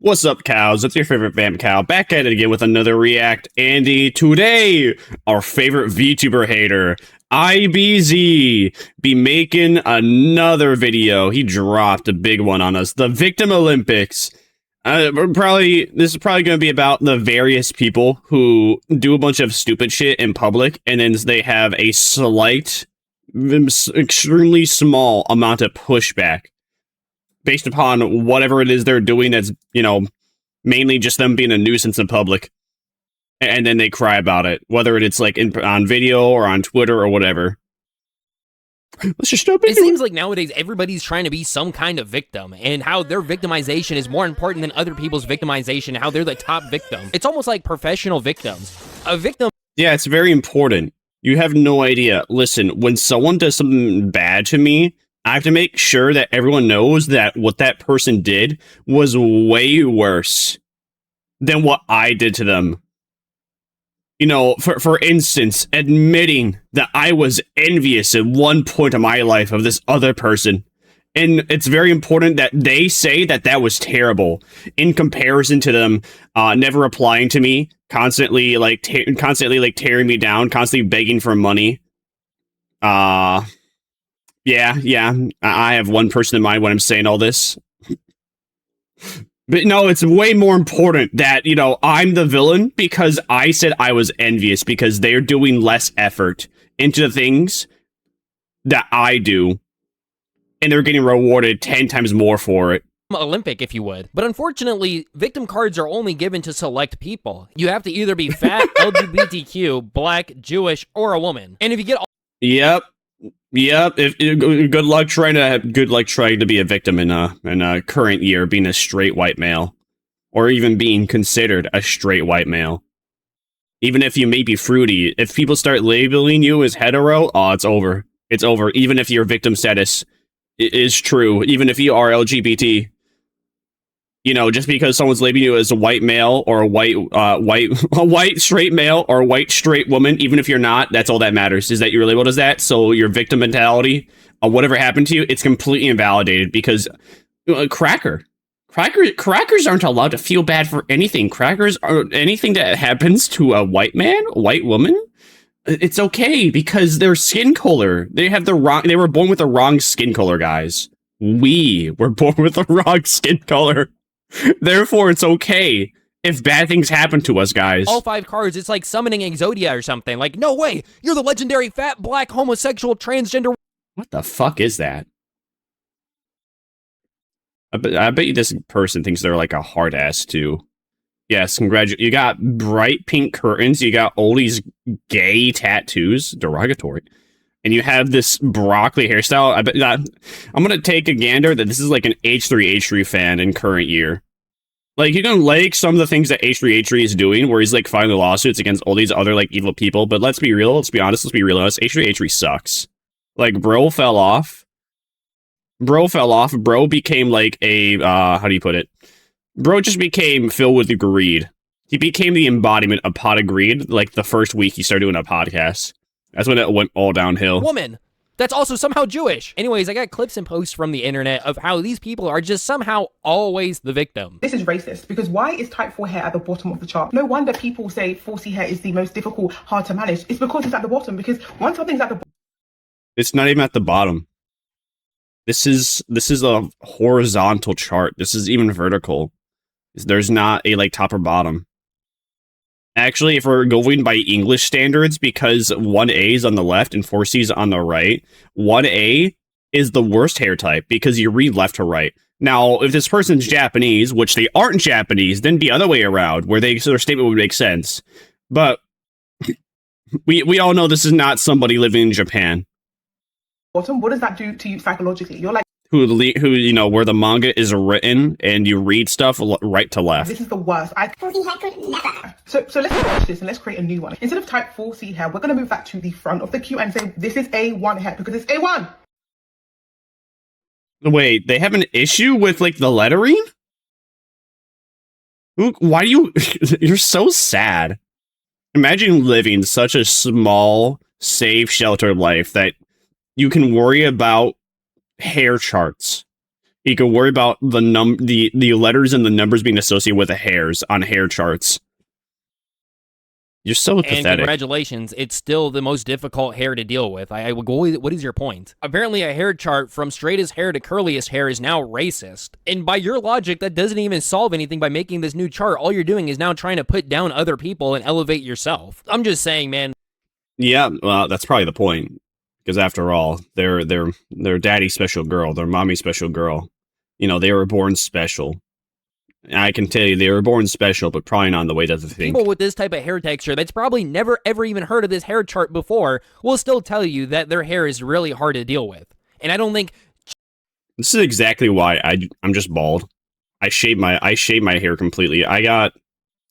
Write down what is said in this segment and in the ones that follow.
What's up, cows? It's your favorite vamp cow, back at it again with another React. Andy, today, our favorite VTuber hater, IBZ, be making another video. He dropped a big one on us. The Victim Olympics. This is probably going to be about the various people who do a bunch of stupid shit in public, and then they have a slight, extremely small amount of pushback based upon whatever it is they're doing that's, you know, mainly just them being a nuisance in public. And then they cry about it, whether it's like on video or on Twitter or whatever. Let's just jump into it. Seems like nowadays everybody's trying to be some kind of victim, and how their victimization is more important than other people's victimization, how they're the top victim. It's almost like professional victims. A victim... Yeah, it's very important. You have no idea. Listen, when someone does something bad to me, I have to make sure that everyone knows that what that person did was way worse than what I did to them. You know, for instance, admitting that I was envious at one point in my life of this other person. And it's very important that they say that that was terrible in comparison to them never replying to me, constantly tearing me down, constantly begging for money. Yeah, I have one person in mind when I'm saying all this. But no, it's way more important that, you know, I'm the villain because I said I was envious because they're doing less effort into the things that I do, and they're getting rewarded 10 times more for it. Olympic, if you would. But unfortunately, victim cards are only given to select people. You have to either be fat, LGBTQ, black, Jewish, or a woman. And if you get all... Yep. Good luck trying to be a victim in a current year, being a straight white male, or even being considered a straight white male. Even if you may be fruity, if people start labeling you as hetero, oh, it's over. It's over. Even if your victim status is true, even if you are LGBT. You know, just because someone's labeling you as a white male or a white straight male or a white straight woman, even if you're not, that's all that matters, is that you're labeled as that. So your victim mentality, whatever happened to you, it's completely invalidated because crackers aren't allowed to feel bad for anything. Crackers are anything that happens to a white man, a white woman. It's okay because their skin color, they were born with the wrong skin color, guys. We were born with the wrong skin color. Therefore, it's okay if bad things happen to us, guys. All 5 cards, it's like summoning Exodia or something. Like, no way, you're the legendary fat, black, homosexual, transgender... What the fuck is that? I bet you this person thinks they're like a hard ass, too. Yes, you got bright pink curtains, you got all these gay tattoos, derogatory. And you have this broccoli hairstyle. I bet I'm gonna take a gander that this is like an H3 fan in current year. Like, you can like some of the things that H3 is doing, where he's like filing lawsuits against all these other like evil people. But let's be real. Let's be honest. Let's be real. H3 sucks. Like, bro fell off. Bro became like a how do you put it? Bro just became filled with greed. He became the embodiment of pot of greed. Like the first week he started doing a podcast. That's when it went all downhill. Woman that's also somehow Jewish. Anyways, I got clips and posts from the internet of how these people are just somehow always the victim. This is racist, because why is type 4 hair at the bottom of the chart? No wonder people say foxy hair is the most difficult, hard to manage. It's because it's at the bottom, because once something's at the bottom... It's not even at the bottom. This is a horizontal chart. This is even vertical. There's not a like top or bottom. Actually, if we're going by English standards, because 1A is on the left and 4C is on the right, 1A is the worst hair type because you read left to right. Now, if this person's Japanese, which they aren't Japanese, then the other way around, where their statement would make sense. But we all know this is not somebody living in Japan. Bottom, what does that do to you psychologically? You're like, who, you know, where the manga is written and you read stuff right to left. This is the worst. So let's watch this and let's create a new one. Instead of type 4C hair, we're going to move that to the front of the queue and say this is A1 hair because it's A1. Wait, they have an issue with like the lettering? Why do you... You're so sad. Imagine living such a small, safe, sheltered life that you can worry about hair charts. You can worry about the letters and the numbers being associated with the hairs on hair charts. You're so pathetic. And congratulations, it's still the most difficult hair to deal with. I would go, what is your point? Apparently a hair chart from straightest hair to curliest hair is now racist. And by your logic, that doesn't even solve anything by making this new chart. All you're doing is now trying to put down other people and elevate yourself. I'm just saying, man. Yeah, well, that's probably the point. Because after all, they're daddy's special girl, their mommy's special girl. You know, they were born special. I can tell you they were born special, but probably not in the way that they think. People with this type of hair texture that's probably never ever even heard of this hair chart before will still tell you that their hair is really hard to deal with. And I don't think... This is exactly why I'm just bald. I shaved my hair completely. I got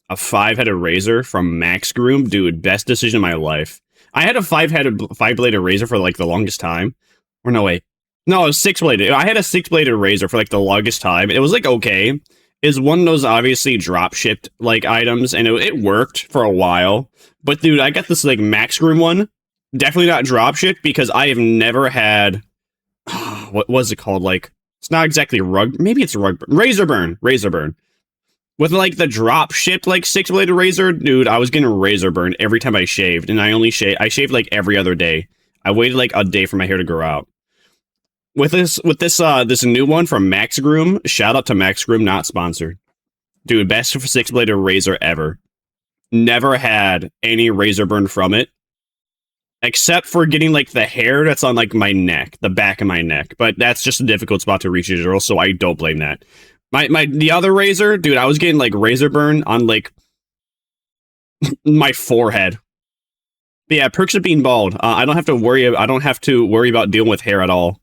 a 5-headed razor from Max Groom. Dude, best decision of my life. I had a 5-bladed razor for like the longest time. Or no, wait. No, it was 6-bladed. I had a 6-bladed razor for like the longest time. It was like okay. Is one of those obviously drop shipped like items, and it worked for a while. But dude, I got this like Max Groom one, definitely not drop shipped because I have never had what was it called? Like it's not exactly maybe it's razor burn with like the drop shipped like 6-bladed razor. Dude, I was getting razor burn every time I shaved, and I shaved like every other day. I waited like a day for my hair to grow out. With this new one from Max Groom, shout out to Max Groom, not sponsored. Dude, best 6-bladed razor ever. Never had any razor burn from it. Except for getting like the hair that's on like my neck, the back of my neck. But that's just a difficult spot to reach in general, so I don't blame that. The other razor, dude, I was getting like razor burn on like my forehead. But yeah, perks of being bald. I don't have to worry about dealing with hair at all.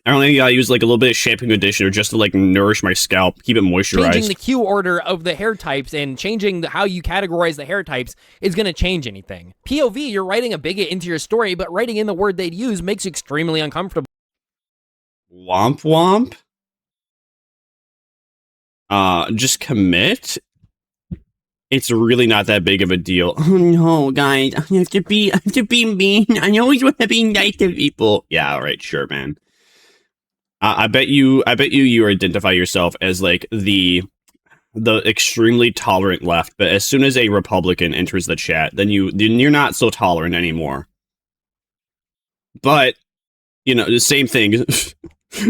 I only gotta use like a little bit of shampoo conditioner just to like nourish my scalp, keep it moisturized. Changing the Q order of the hair types and changing how you categorize the hair types is going to change anything. POV, you're writing a bigot into your story, but writing in the word they'd use makes you extremely uncomfortable. Womp womp. Just commit. It's really not that big of a deal. Oh no, guys, I have to be mean. I always want to be nice to people. Yeah, all right, sure, man. I bet you identify yourself as like the extremely tolerant left, but as soon as a Republican enters the chat, then you're not so tolerant anymore. But you know, the same thing.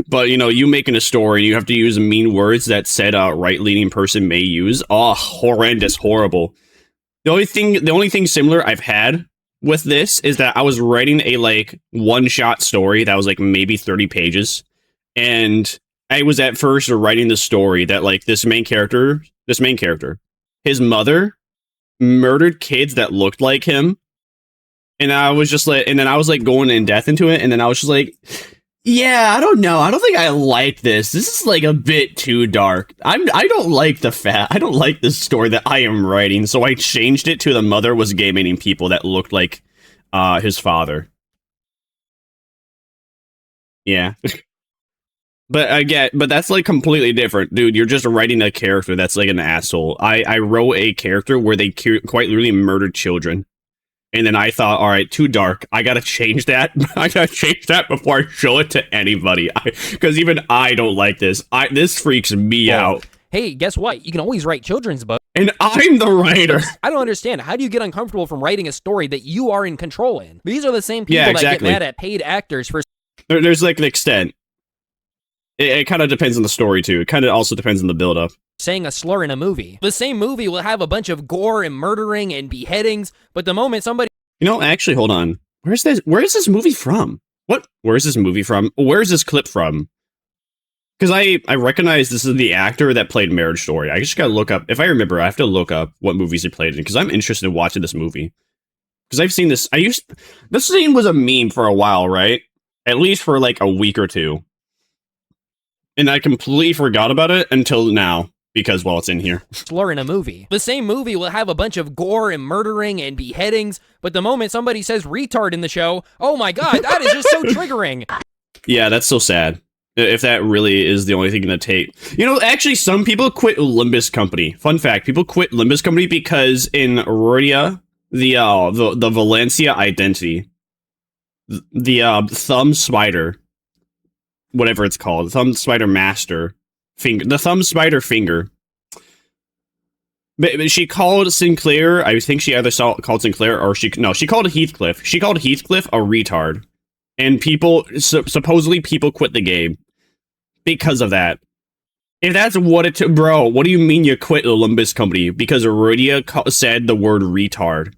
But you know, you making a story, you have to use mean words that said right-leaning person may use. Oh, horrendous, horrible. The only thing similar I've had with this is that I was writing a like one-shot story that was like maybe 30 pages. And I was at first writing the story that like this main character, his mother murdered kids that looked like him. And I was just like, and then I was like going in depth into it. And then I was just like, yeah, I don't know. I don't think I like this. This is like a bit too dark. I don't like this story that I am writing. So I changed it to the mother was gay-baiting people that looked like his father. Yeah. But that's like completely different, dude. You're just writing a character that's like an asshole. I wrote a character where they quite literally murdered children, and then I thought, all right, too dark. I gotta change that. I gotta change that before I show it to anybody, because even I don't like this. This freaks me out. Hey, guess what? You can always write children's books. And I'm the writer. I don't understand. How do you get uncomfortable from writing a story that you are in control in? These are the same people that get mad at paid actors for. There's like an extent. It kind of depends on the story, too. It kind of also depends on the build-up. Saying a slur in a movie. The same movie will have a bunch of gore and murdering and beheadings, but the moment somebody... You know, actually, hold on. Where is this movie from? What? Where is this movie from? Where is this clip from? Because I recognize this is the actor that played Marriage Story. I just gotta look up... If I remember, I have to look up what movies he played in, because I'm interested in watching this movie. Because I've seen this... This scene was a meme for a while, right? At least for, like, a week or two. And I completely forgot about it until now, because, well, it's in here. Slur in a movie. The same movie will have a bunch of gore and murdering and beheadings, but the moment somebody says retard in the show, oh my god, that is just so triggering. Yeah, that's so sad. If that really is the only thing to take. You know, actually, some people quit Limbus Company. Fun fact, people quit Limbus Company because in Ruria, the Valencia identity, the thumb spider, whatever it's called, Thumb Spider Master finger, the Thumb Spider finger. But she called Sinclair, I think she either called Sinclair or she called Heathcliff. She called Heathcliff a retard. And people, supposedly people quit the game because of that. If that's what it took, bro, what do you mean you quit Olympus Company? Because Iridia said the word retard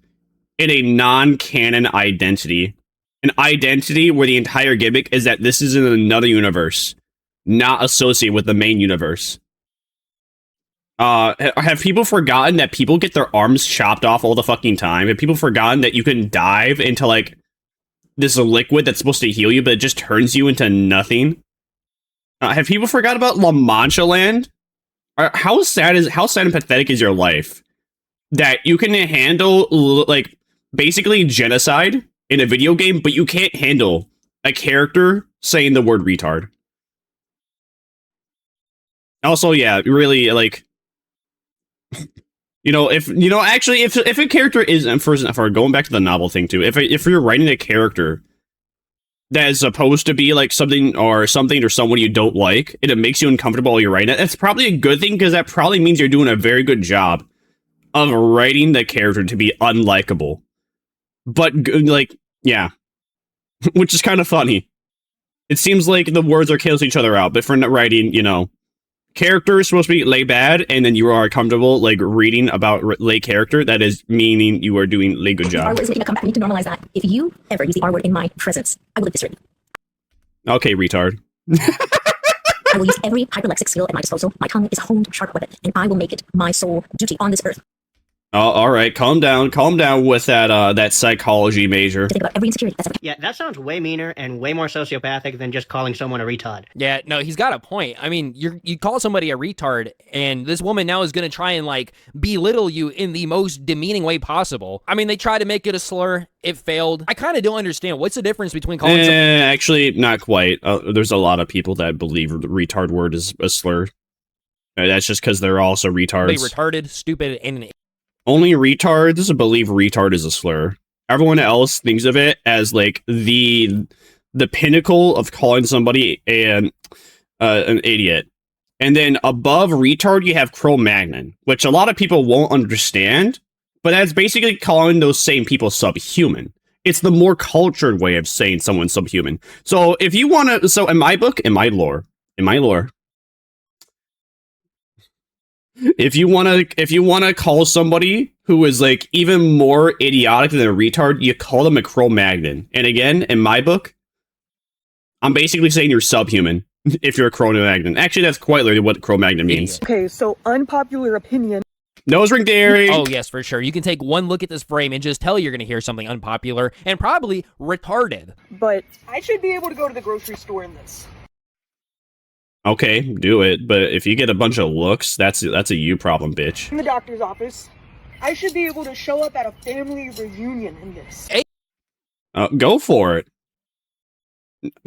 in a non-canon identity. An identity where the entire gimmick is that this is in another universe, not associated with the main universe. Have people forgotten that people get their arms chopped off all the fucking time? Have people forgotten that you can dive into, like, this liquid that's supposed to heal you, but it just turns you into nothing? Have people forgot about La Mancha Land? How sad and pathetic is your life that you can handle, like, basically genocide in a video game, but you can't handle a character saying the word retard? Also, yeah, really, like, if a character is, for going back to the novel thing too, if you're writing a character that is supposed to be like something or someone you don't like, and it makes you uncomfortable while you're writing it, that's probably a good thing, because that probably means you're doing a very good job of writing the character to be unlikable. But, like, yeah. Which is kind of funny. It seems like the words are canceling each other out, but for writing, character is supposed to be lay bad, and then you are comfortable, like, reading about lay character, that is meaning you are doing lay good job. R-word is making a comeback. We need to normalize that. If you ever use the R-word in my presence, I will eviscerate you. Okay, retard. I will use every hyperlexic skill at my disposal. My tongue is a honed, sharp weapon, and I will make it my sole duty on this earth. Oh, all right, calm down with that psychology major. To think about every insecurity that's ever. Yeah, that sounds way meaner and way more sociopathic than just calling someone a retard. Yeah, no, he's got a point. I mean, you call somebody a retard, and this woman now is going to try and, like, belittle you in the most demeaning way possible. I mean, they tried to make it a slur. It failed. I kind of don't understand. What's the difference between calling actually, not quite. There's a lot of people that believe the retard word is a slur. That's just because they're also retards. They retarded, stupid, and only retards believe retard is a slur. Everyone else thinks of it as, like, the pinnacle of calling somebody an idiot. And then above retard, you have Cro-Magnon, which a lot of people won't understand, but that's basically calling those same people subhuman. It's the more cultured way of saying someone's subhuman. So if you want to, so in my book, in my lore, if you want to call somebody who is, like, even more idiotic than a retard, you call them a Cro-Magnon. And again, in my book, I'm basically saying you're subhuman if you're a Cro-Magnon. Actually, that's quite literally what Cro-Magnon means. Okay, so unpopular opinion. Nose ring dairy. Oh, yes, for sure. You can take one look at this frame and just tell you're going to hear something unpopular and probably retarded. But I should be able to go to the grocery store in this. Okay, do it. But if you get a bunch of looks, that's a you problem, bitch. In the doctor's office. I should be able to show up at a family reunion in this. Hey. Go for it.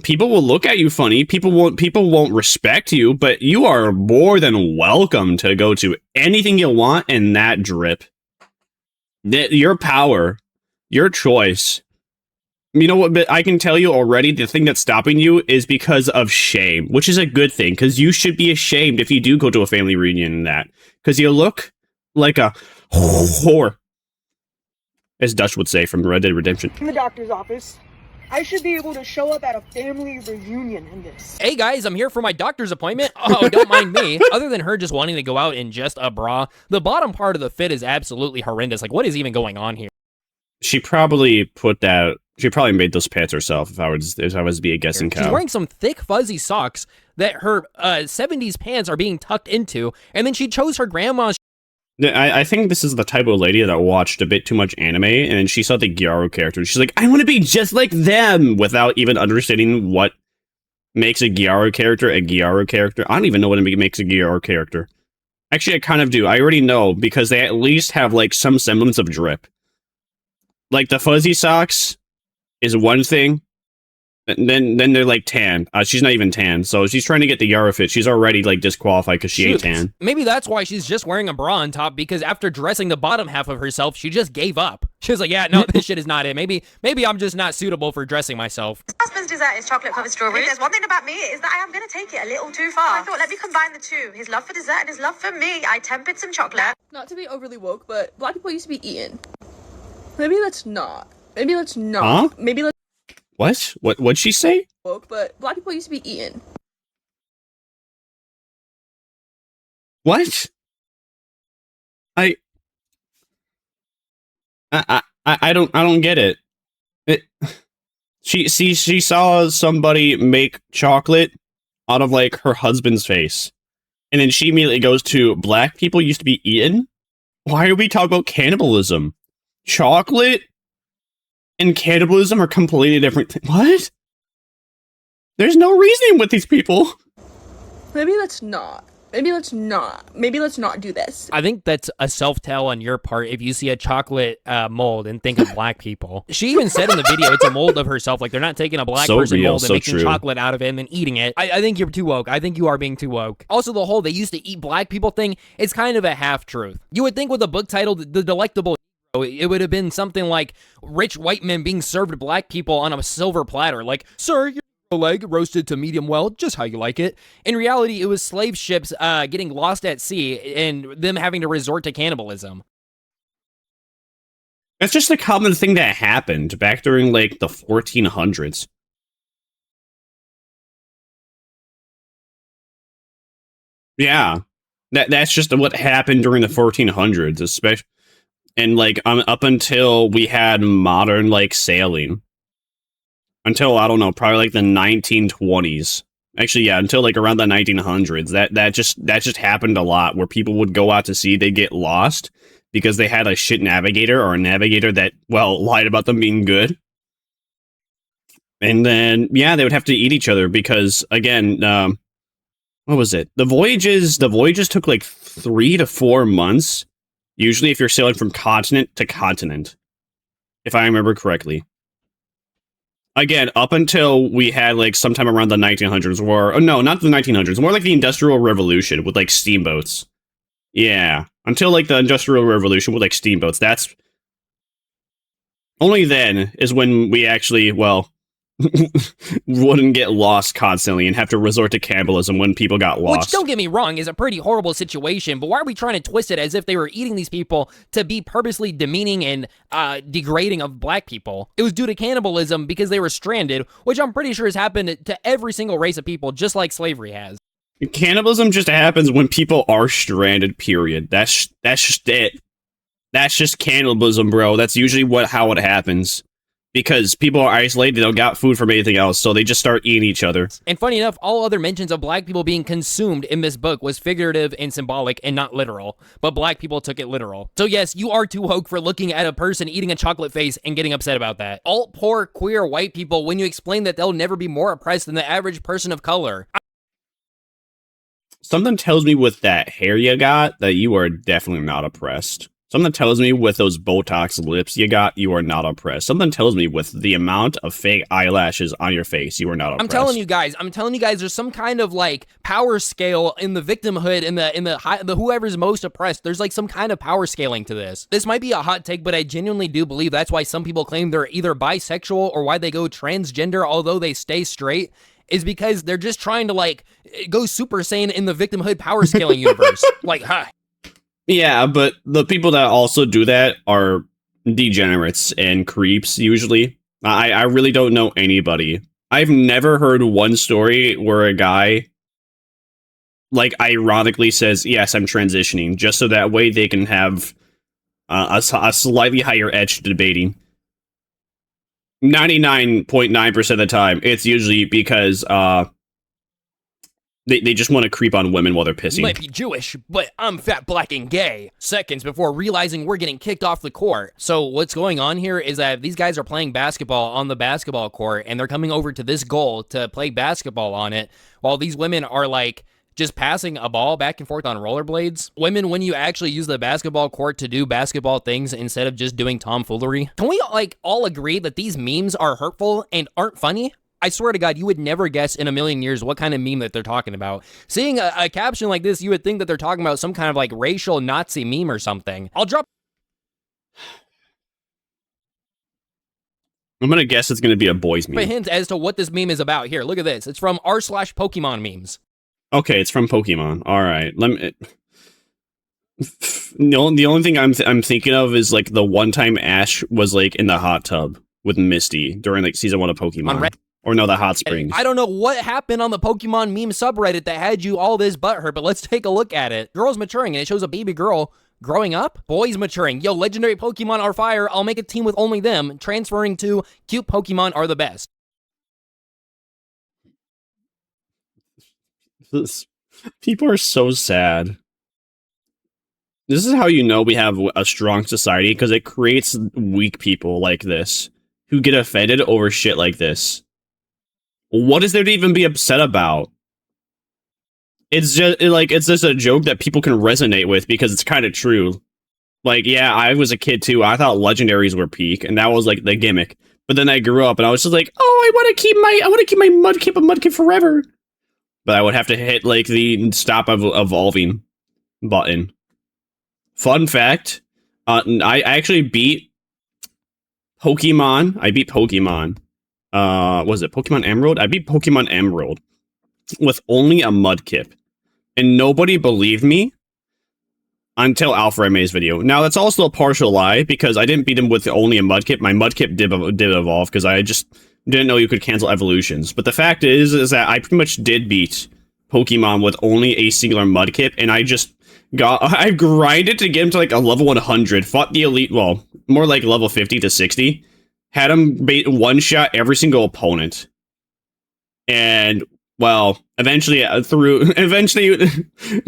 People will look at you funny. People won't respect you, but you are more than welcome to go to anything you want in that drip. Your power, your choice. You know what, but I can tell you already, the thing that's stopping you is because of shame, which is a good thing, because you should be ashamed if you do go to a family reunion in that, because you look like a whore, as Dutch would say from Red Dead Redemption. In the doctor's office. I should be able to show up at a family reunion in this. Hey guys, I'm here for my doctor's appointment. Oh, don't mind me. Other than her just wanting to go out in just a bra, the bottom part of the fit is absolutely horrendous. Like, what is even going on here? She probably made those pants herself, if I was to be a guessing cow. She's wearing some thick, fuzzy socks that her 70s pants are being tucked into, and then she chose her grandma's. I think this is the type of lady that watched a bit too much anime, and then she saw the Gyaro character, and she's like, I want to be just like them, without even understanding what makes a Gyaro character a Gyaro character. I don't even know what makes a Gyaro character. Actually, I kind of do. I already know, because they at least have, like, some semblance of drip. Like, the fuzzy socks is one thing, And then they're like tan. She's not even tan, so she's trying to get the Yara fit. She's already like disqualified because she ain't tan. Maybe that's why she's just wearing a bra on top, because after dressing the bottom half of herself, she just gave up. She was like, yeah, no, this shit is not it. Maybe I'm just not suitable for dressing myself. Husband's dessert is chocolate covered strawberries. There's one thing about me is that I am going to take it a little too far. I thought, let me combine the two. His love for dessert and his love for me. I tempered some chocolate. Not to be overly woke, but black people used to be eaten. Maybe let's not. Huh? Maybe let's What'd she say? woke, but black people used to be eaten. What? I don't get it. She saw somebody make chocolate out of like her husband's face, and then she immediately goes to black people used to be eaten. Why are we talking about cannibalism? Chocolate and cannibalism are completely different. What? There's no reasoning with these people. Maybe let's not do this. I think that's a self-tell on your part if you see a chocolate mold and think of black people. She even said in the video it's a mold of herself. Like, they're not taking a black person mold and making chocolate out of it and then eating it. I think you're too woke. I think you are being too woke. Also, the whole they used to eat black people thing is kind of a half-truth. You would think with a book titled The Delectable, it would have been something like rich white men being served black people on a silver platter. Like, sir, your leg roasted to medium well, just how you like it. In reality, it was slave ships getting lost at sea and them having to resort to cannibalism. That's just a common thing that happened back during like the 1400s. Yeah, that's just what happened during the 1400s, especially. And like up until we had modern like sailing, until I don't know, probably like the 1920s. Actually, yeah, until like around the 1900s. That just happened a lot, where people would go out to sea, they get lost because they had a shit navigator or a navigator that lied about them being good. And then yeah, they would have to eat each other because again, what was it? The voyages took like 3 to 4 months. Usually if you're sailing from continent to continent, if I remember correctly. Again, up until we had like sometime around the 1900s, no, not the 1900s, more like the Industrial Revolution with like steamboats. Yeah, until like the Industrial Revolution with like steamboats. That's only then is when we actually, wouldn't get lost constantly and have to resort to cannibalism when people got lost. Which, don't get me wrong, is a pretty horrible situation, but why are we trying to twist it as if they were eating these people to be purposely demeaning and degrading of black people? It was due to cannibalism because they were stranded, which I'm pretty sure has happened to every single race of people, just like slavery has. Cannibalism just happens when people are stranded, period. That's just it. That's just cannibalism, bro. That's usually how it happens. Because people are isolated, they don't got food from anything else, so they just start eating each other. And funny enough, all other mentions of black people being consumed in this book was figurative and symbolic and not literal. But black people took it literal. So yes, you are too woke for looking at a person eating a chocolate face and getting upset about that. Alt, poor, queer, white people when you explain that they'll never be more oppressed than the average person of color. Something tells me with that hair you got that you are definitely not oppressed. Something tells me with those Botox lips you got, you are not oppressed. Something tells me with the amount of fake eyelashes on your face, you are not oppressed. I'm telling you guys, there's some kind of like power scale in the victimhood, in the whoever's most oppressed. There's like some kind of power scaling to this. This might be a hot take, but I genuinely do believe that's why some people claim they're either bisexual or why they go transgender, although they stay straight. Is because they're just trying to like go Super Saiyan in the victimhood power scaling universe. Like, huh. Yeah, but the people that also do that are degenerates and creeps, usually. I really don't know anybody. I've never heard one story where a guy, like, ironically says, yes, I'm transitioning, just so that way they can have a slightly higher edge to debating. 99.9% of the time, it's usually because, They just want to creep on women while they're pissing. Might be Jewish, but I'm fat, black, and gay. Seconds before realizing we're getting kicked off the court. So what's going on here is that these guys are playing basketball on the basketball court, and they're coming over to this goal to play basketball on it, while these women are like just passing a ball back and forth on rollerblades. Women, when you actually use the basketball court to do basketball things instead of just doing tomfoolery. Can we like all agree that these memes are hurtful and aren't funny? I swear to God, you would never guess in a million years what kind of meme that they're talking about. Seeing a caption like this, you would think that they're talking about some kind of like racial Nazi meme or something. I'm gonna guess it's gonna be a boys meme. hints as to what this meme is about. Here, look at this. It's from r/Pokemon memes. Okay, it's from Pokemon. All right, let me. No, the only thing I'm thinking of is like the one time Ash was like in the hot tub with Misty during like season 1 of Pokemon, or no, the hot springs. I don't know what happened on the Pokemon meme subreddit that had you all this butthurt, but let's take a look at it. Girl's maturing, and it shows a baby girl growing up. Boys maturing. Yo, legendary Pokemon are fire. I'll make a team with only them. Transferring to cute Pokemon are the best. People are so sad. This is how you know we have a strong society, because it creates weak people like this who get offended over shit like this. What is there to even be upset about? It's just a joke that people can resonate with because it's kind of true. Like, yeah, I was a kid too. I thought legendaries were peak, and that was like the gimmick. But then I grew up, and I was just like, oh, I want to keep my Mudkip a Mudkip forever. But I would have to hit like the stop evolving button. Fun fact, I actually beat Pokemon. I beat Pokemon. Was it Pokemon Emerald? I beat Pokemon Emerald with only a Mudkip. And nobody believed me until Alpha May's video. Now, that's also a partial lie, because I didn't beat him with only a Mudkip. My Mudkip did evolve, because I just didn't know you could cancel evolutions. But the fact is that I pretty much did beat Pokemon with only a singular Mudkip, and I grinded to get him to like a level 100, fought the elite, well, more like level 50 to 60, had him one-shot every single opponent. And, well, eventually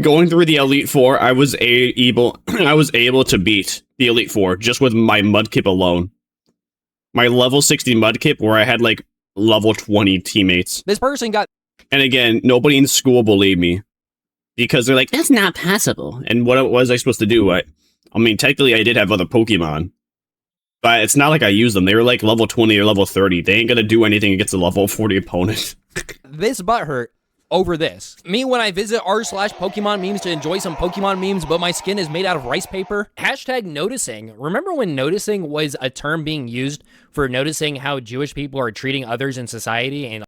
going through the Elite Four, I was able to beat the Elite Four just with my Mudkip alone. My level 60 Mudkip, where I had like level 20 teammates. This person got... And again, nobody in school believed me, because they're like, that's not possible. And what was I supposed to do? I mean, technically I did have other Pokemon, but it's not like I used them. They were like level 20 or level 30. They ain't gonna do anything against a level 40 opponent. This butthurt over this. Me when I visit r/Pokemon memes to enjoy some Pokemon memes, but my skin is made out of rice paper. Hashtag noticing. Remember when noticing was a term being used for noticing how Jewish people are treating others in society? And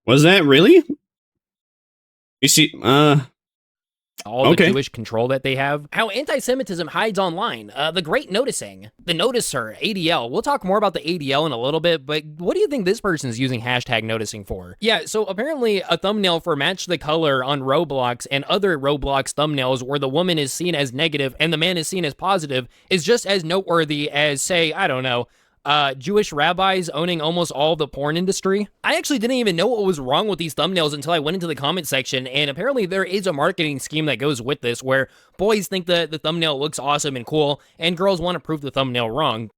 was that really? You see, all the Jewish control that they have. How anti-Semitism hides online. The Great Noticing. The Noticer, ADL. We'll talk more about the ADL in a little bit, but what do you think this person's using hashtag noticing for? Yeah, so apparently a thumbnail for Match the Color on Roblox and other Roblox thumbnails where the woman is seen as negative and the man is seen as positive is just as noteworthy as, say, I don't know, Jewish rabbis owning almost all the porn industry. I actually didn't even know what was wrong with these thumbnails until I went into the comment section, and apparently there is a marketing scheme that goes with this where boys think that the thumbnail looks awesome and cool, and girls want to prove the thumbnail wrong.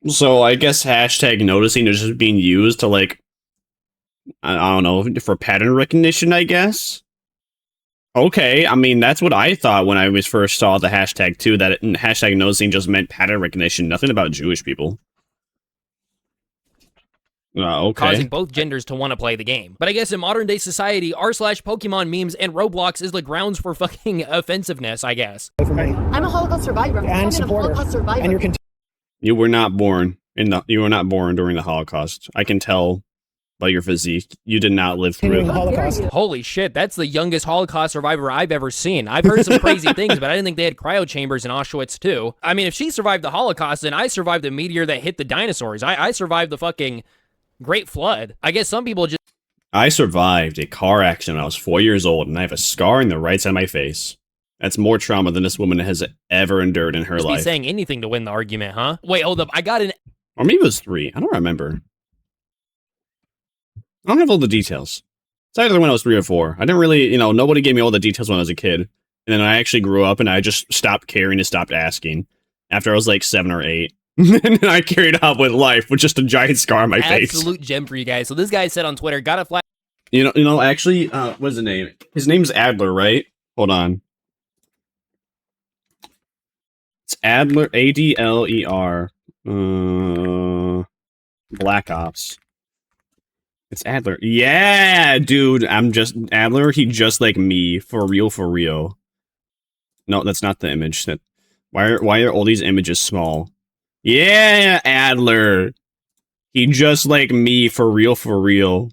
So I guess hashtag noticing is just being used to, like, I don't know, for pattern recognition, I guess? Okay, I mean, that's what I thought when I first saw the hashtag too, that hashtag noticing just meant pattern recognition, nothing about Jewish people. Okay. Causing both genders to want to play the game. But I guess in modern day society, r/Pokemon memes and Roblox is the grounds for fucking offensiveness, I guess. I'm a Holocaust survivor. And supporter. And you're you were not born during the Holocaust. I can tell by your physique. You did not live through the Holocaust. Holy shit, that's the youngest Holocaust survivor I've ever seen. I've heard some crazy things, but I didn't think they had cryo chambers in Auschwitz too. I mean, if she survived the Holocaust, then I survived the meteor that hit the dinosaurs. I survived the fucking Great Flood. I guess some people just... I survived a car accident when I was 4 years old, and I have a scar in the right side of my face. That's more trauma than this woman has ever endured in her life. Be saying anything to win the argument, huh? Wait, hold up. I got an... Or maybe it was 3. I don't remember. I don't have all the details. It's either when I was 3 or 4. I didn't really, nobody gave me all the details when I was a kid. And then I actually grew up and I just stopped caring and stopped asking after I was like 7 or 8. And then I carried on with life with just a giant scar on my face. Absolute gem for you guys. So this guy said on Twitter, got a flat... Actually, what's his name? His name's Adler, right? Hold on. It's Adler, Adler. Black Ops. It's Adler. Yeah, dude. Adler. He just like me. For real, for real. No, that's not the image. Why are all these images small? Yeah, Adler. He just like me. For real, for real.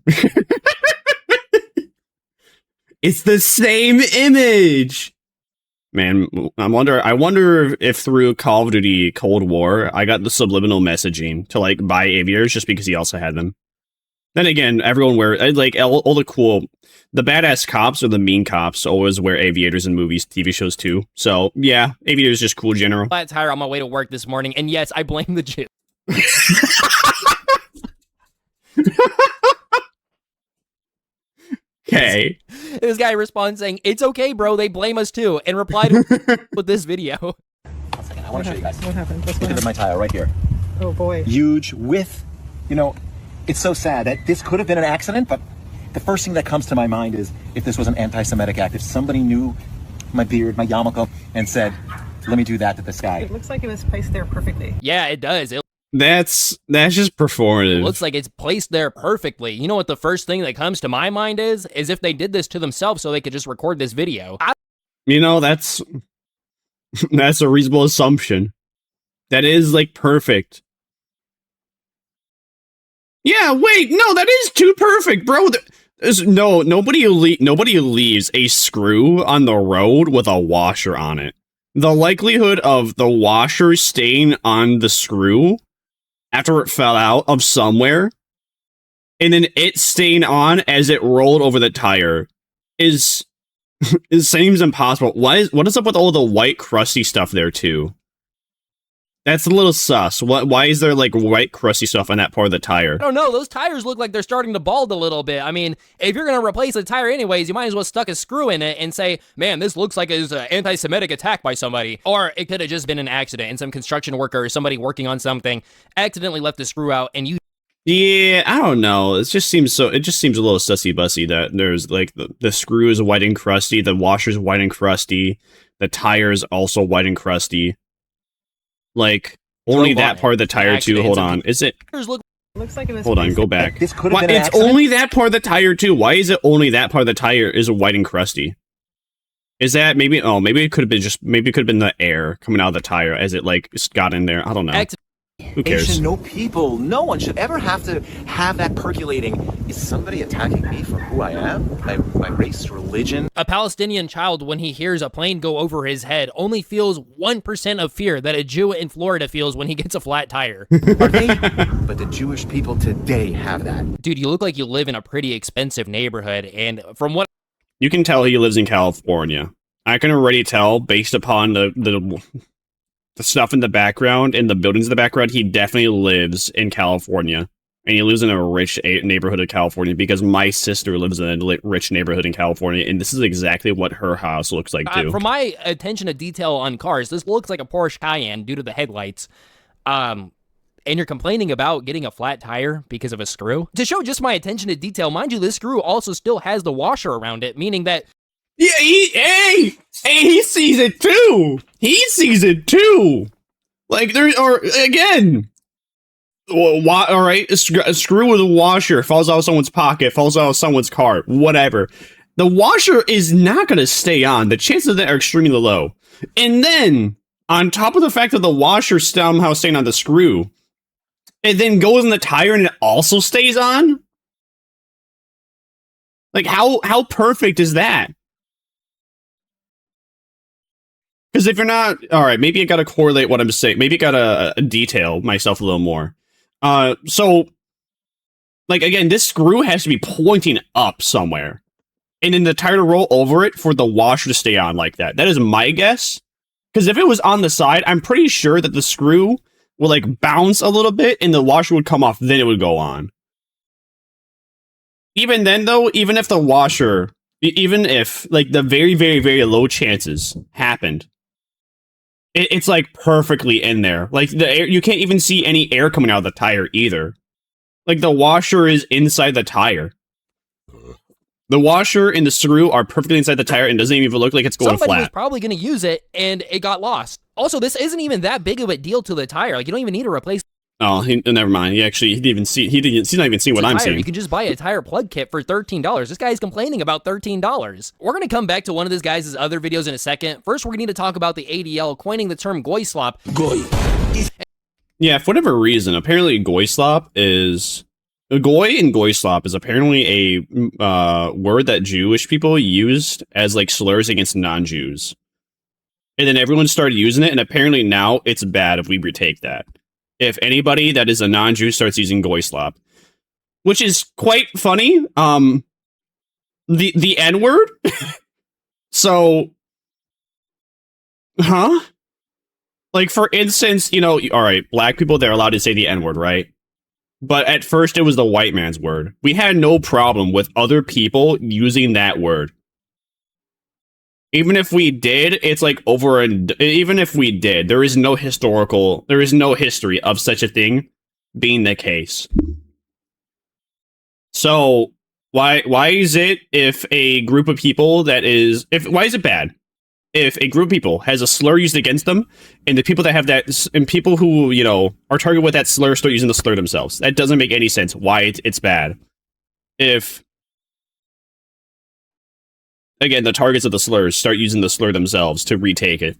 It's the same image. Man, I wonder if through Call of Duty Cold War, I got the subliminal messaging to like buy aviators just because he also had them. Then again, everyone like all the cool, the badass cops or the mean cops always wear aviators in movies, TV shows too. So yeah, aviators just cool in general. Flat tire on my way to work this morning, and yes, I blame the Jew. Okay. This guy responds saying, "It's okay, bro. They blame us too," and replied with this video. 1 second. I want to show you guys. What happened? Look at my tire right here. Oh boy. Huge with, it's so sad that this could have been an accident, but the first thing that comes to my mind is if this was an anti-Semitic act, if somebody knew my beard, my yarmulke, and said, let me do that to this guy. It looks like it was placed there perfectly. Yeah, it does. That's just performative. It looks like it's placed there perfectly. You know what the first thing that comes to my mind is if they did this to themselves so they could just record this video. That's a reasonable assumption. That is like perfect. Yeah, wait, no, that is too perfect, bro. Nobody leaves a screw on the road with a washer on it. The likelihood of the washer staying on the screw after it fell out of somewhere, and then it staying on as it rolled over the tire it seems impossible. What is up with all the white crusty stuff there too? That's a little sus. Why is there like white crusty stuff on that part of the tire? I don't know. Those tires look like they're starting to bald a little bit. I mean, if you're going to replace a tire anyways, you might as well stuck a screw in it and say, man, this looks like it's an anti-Semitic attack by somebody. Or it could have just been an accident and some construction worker or somebody working on something accidentally left the screw out and you... Yeah, I don't know. It just seems a little sussy-bussy that there's like the screw is white and crusty, the washer's white and crusty, the tire's also white and crusty. Like, only that part of the tire too. Hold on. Is it? Looks like it was. Hold on, go back. This could have been an It's accident. only that part of the tire too. Why is it only that part of the tire is white and crusty? Is that maybe? Oh, maybe it could have been the air coming out of the tire as it like got in there. I don't know. Who cares? No people. No one should ever have to have that percolating. Is somebody attacking me for who I am? My race, religion? A Palestinian child, when he hears a plane go over his head, only feels 1% of fear that a Jew in Florida feels when he gets a flat tire. Are they? But the Jewish people today have that. Dude, you look like you live in a pretty expensive neighborhood, and from what... You can tell he lives in California. I can already tell based upon the stuff in the background and the buildings in the background, he definitely lives in California. And he lives in a rich neighborhood of California because my sister lives in a rich neighborhood in California, and this is exactly what her house looks like, too. From my attention to detail on cars, this looks like a Porsche Cayenne due to the headlights. And you're complaining about getting a flat tire because of a screw? To show just my attention to detail, mind you, this screw also still has the washer around it, meaning that... Yeah, he sees it too. He sees it too. Like again. All right, a screw with a washer falls out of someone's pocket, falls out of someone's car, whatever. The washer is not going to stay on. The chances of that are extremely low. And then on top of the fact that the washer somehow staying on the screw, it then goes in the tire and it also stays on. Like how perfect is that? Because if you're not, all right, maybe I got to correlate what I'm saying. Maybe I got to detail myself a little more. So, like, again, this screw has to be pointing up somewhere. And then the tire to roll over it for the washer to stay on like that. That is my guess. Because if it was on the side, I'm pretty sure that the screw will, like, bounce a little bit and the washer would come off, then it would go on. Even then, though, even if, like, the very, very, very low chances happened, it's like perfectly in there. Like the air, you can't even see any air coming out of the tire either. Like the washer is inside the tire. The washer and the screw are perfectly inside the tire and doesn't even look like it's going Somebody flat. was probably going to use it and it got lost. Also, this isn't even that big of a deal to the tire. Like you don't even need to replace. Oh, never mind. He didn't even see. He's not even seeing what I'm seeing. You can just buy a tire plug kit for $13. This guy's complaining about $13. We're gonna come back to one of this guy's other videos in a second. First, we're gonna need to talk about the ADL coining the term goy slop. Goy. Yeah, for whatever reason, apparently goy slop is goy and goy slop is apparently a word that Jewish people used as like slurs against non-Jews, and then everyone started using it, and apparently now it's bad if we retake that. If anybody that is a non-Jew starts using goy slop, which is quite funny. The N-word. So, huh? Like, for instance, you know, all right, black people, they're allowed to say the N-word, right? But at first it was the white man's word. We had no problem with other people using that word. Even if we did, it's like even if we did, there is no history of such a thing being the case. So why is it if a group of people why is it bad if a group of people has a slur used against them, and the people that have that, and people who, you know, are targeted with that slur start using the slur themselves? That doesn't make any sense why it's bad. If, again, the targets of the slurs start using the slur themselves to retake it.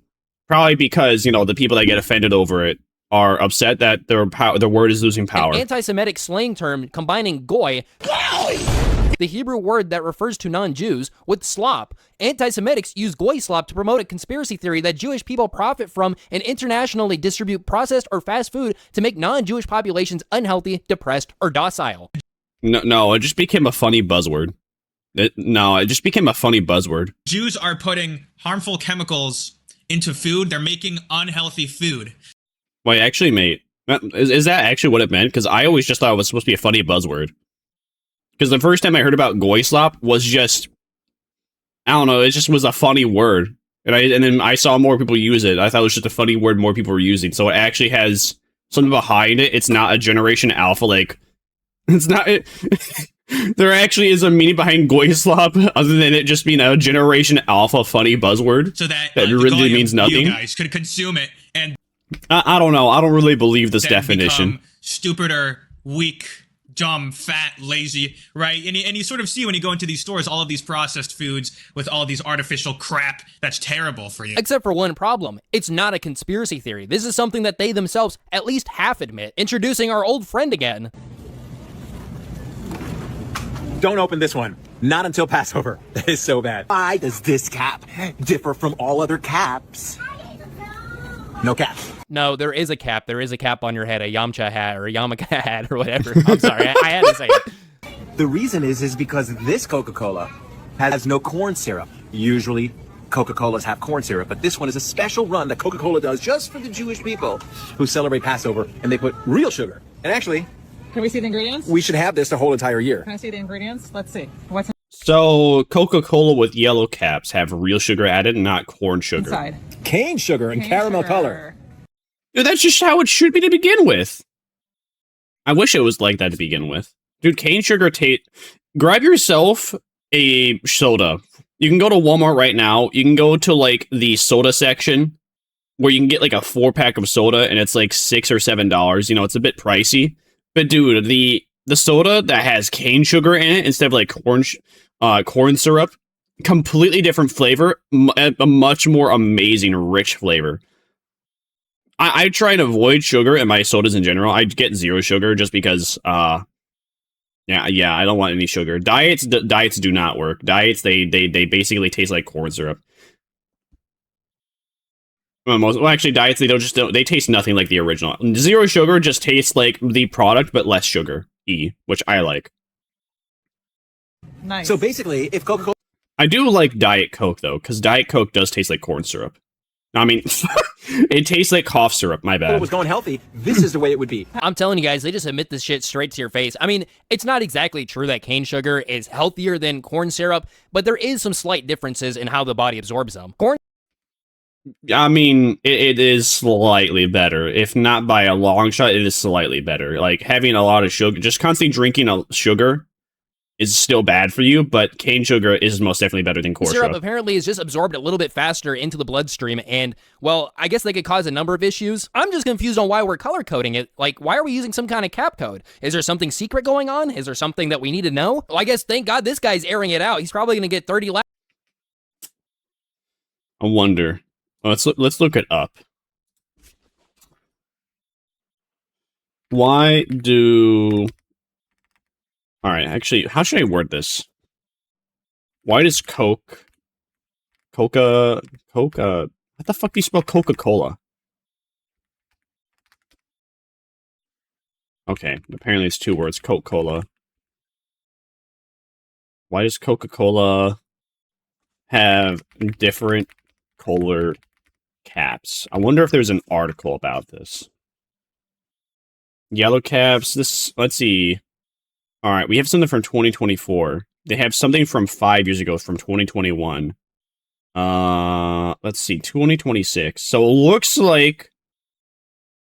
Probably because, you know, the people that get offended over it are upset that their word is losing power. An anti-Semitic slang term combining goy, the Hebrew word that refers to non-Jews, with slop. Anti-Semitics use goy slop to promote a conspiracy theory that Jewish people profit from and internationally distribute processed or fast food to make non-Jewish populations unhealthy, depressed, or docile. No, it just became a funny buzzword. It just became a funny buzzword. Jews are putting harmful chemicals into food. They're making unhealthy food. Wait, actually, mate, is that actually what it meant? Because I always just thought it was supposed to be a funny buzzword. Because the first time I heard about goy slop was just, I don't know, it just was a funny word. And then I saw more people use it. I thought it was just a funny word more people were using. So it actually has something behind it. It's not a Generation Alpha, like, it's not... There actually is a meaning behind goy slop, other than it just being a Generation Alpha funny buzzword. So that really means nothing. You guys could consume it, and I don't know. I don't really believe this definition. Become stupider, weak, dumb, fat, lazy, right? And you sort of see when you go into these stores, all of these processed foods with all these artificial crap that's terrible for you. Except for one problem. It's not a conspiracy theory. This is something that they themselves at least half admit. Introducing our old friend again. Don't open this one. Not until Passover. That is so bad. Why does this cap differ from all other caps? No cap. No, there is a cap. There is a cap on your head, a Yamcha hat or a Yarmulke hat or whatever. I'm sorry, I had to say it. The reason is because this Coca-Cola has no corn syrup. Usually, Coca-Colas have corn syrup, but this one is a special run that Coca-Cola does just for the Jewish people who celebrate Passover, and they put real sugar. And actually... Can we see the ingredients? We should have this the whole entire year. Can I see the ingredients? Let's see. What's So, Coca-Cola with yellow caps have real sugar added, not corn sugar. inside? Cane sugar and caramel color. Dude, that's just how it should be to begin with. I wish it was like that to begin with. Dude, cane sugar grab yourself a soda. You can go to Walmart right now. You can go to, like, the soda section, where you can get, like, a 4-pack of soda, and it's, like, $6 or $7. You know, it's a bit pricey. But dude, the soda that has cane sugar in it instead of like corn syrup, completely different flavor, a much more amazing, rich flavor. I try and avoid sugar in my sodas in general. I get 0 sugar just because, yeah, I don't want any sugar. Diets do not work. Diets, they basically taste like corn syrup. Well, actually, diets, they taste nothing like the original. 0 sugar just tastes like the product, but less sugar, which I like. Nice. So basically, if Coca-Cola... I do like Diet Coke, though, because Diet Coke does taste like corn syrup. I mean, it tastes like cough syrup, my bad. If it was going healthy, this is the way it would be. I'm telling you guys, they just admit this shit straight to your face. I mean, it's not exactly true that cane sugar is healthier than corn syrup, but there is some slight differences in how the body absorbs them. I mean, it is slightly better. If not by a long shot, it is slightly better. Like, having a lot of sugar, just constantly drinking sugar is still bad for you, but cane sugar is most definitely better than corn syrup syrup. apparently is just absorbed a little bit faster into the bloodstream, and, well, I guess they could cause a number of issues. I'm just confused on why we're color coding it. Like, why are we using some kind of cap code? Is there something secret going on? Is there something that we need to know? Well, I guess thank God this guy's airing it out. He's probably going to get 30 laps. I wonder. Let's look it up. Why do... Alright, actually, how should I word this? Why does Coca... What the fuck do you spell Coca-Cola? Okay, apparently it's 2 words, Coca-Cola. Why does Coca-Cola have different color caps? I wonder if there's an article about this. Yellow caps, this, let's see. Alright, we have something from 2024. They have something from 5 years ago, from 2021. Let's see, 2026. So it looks like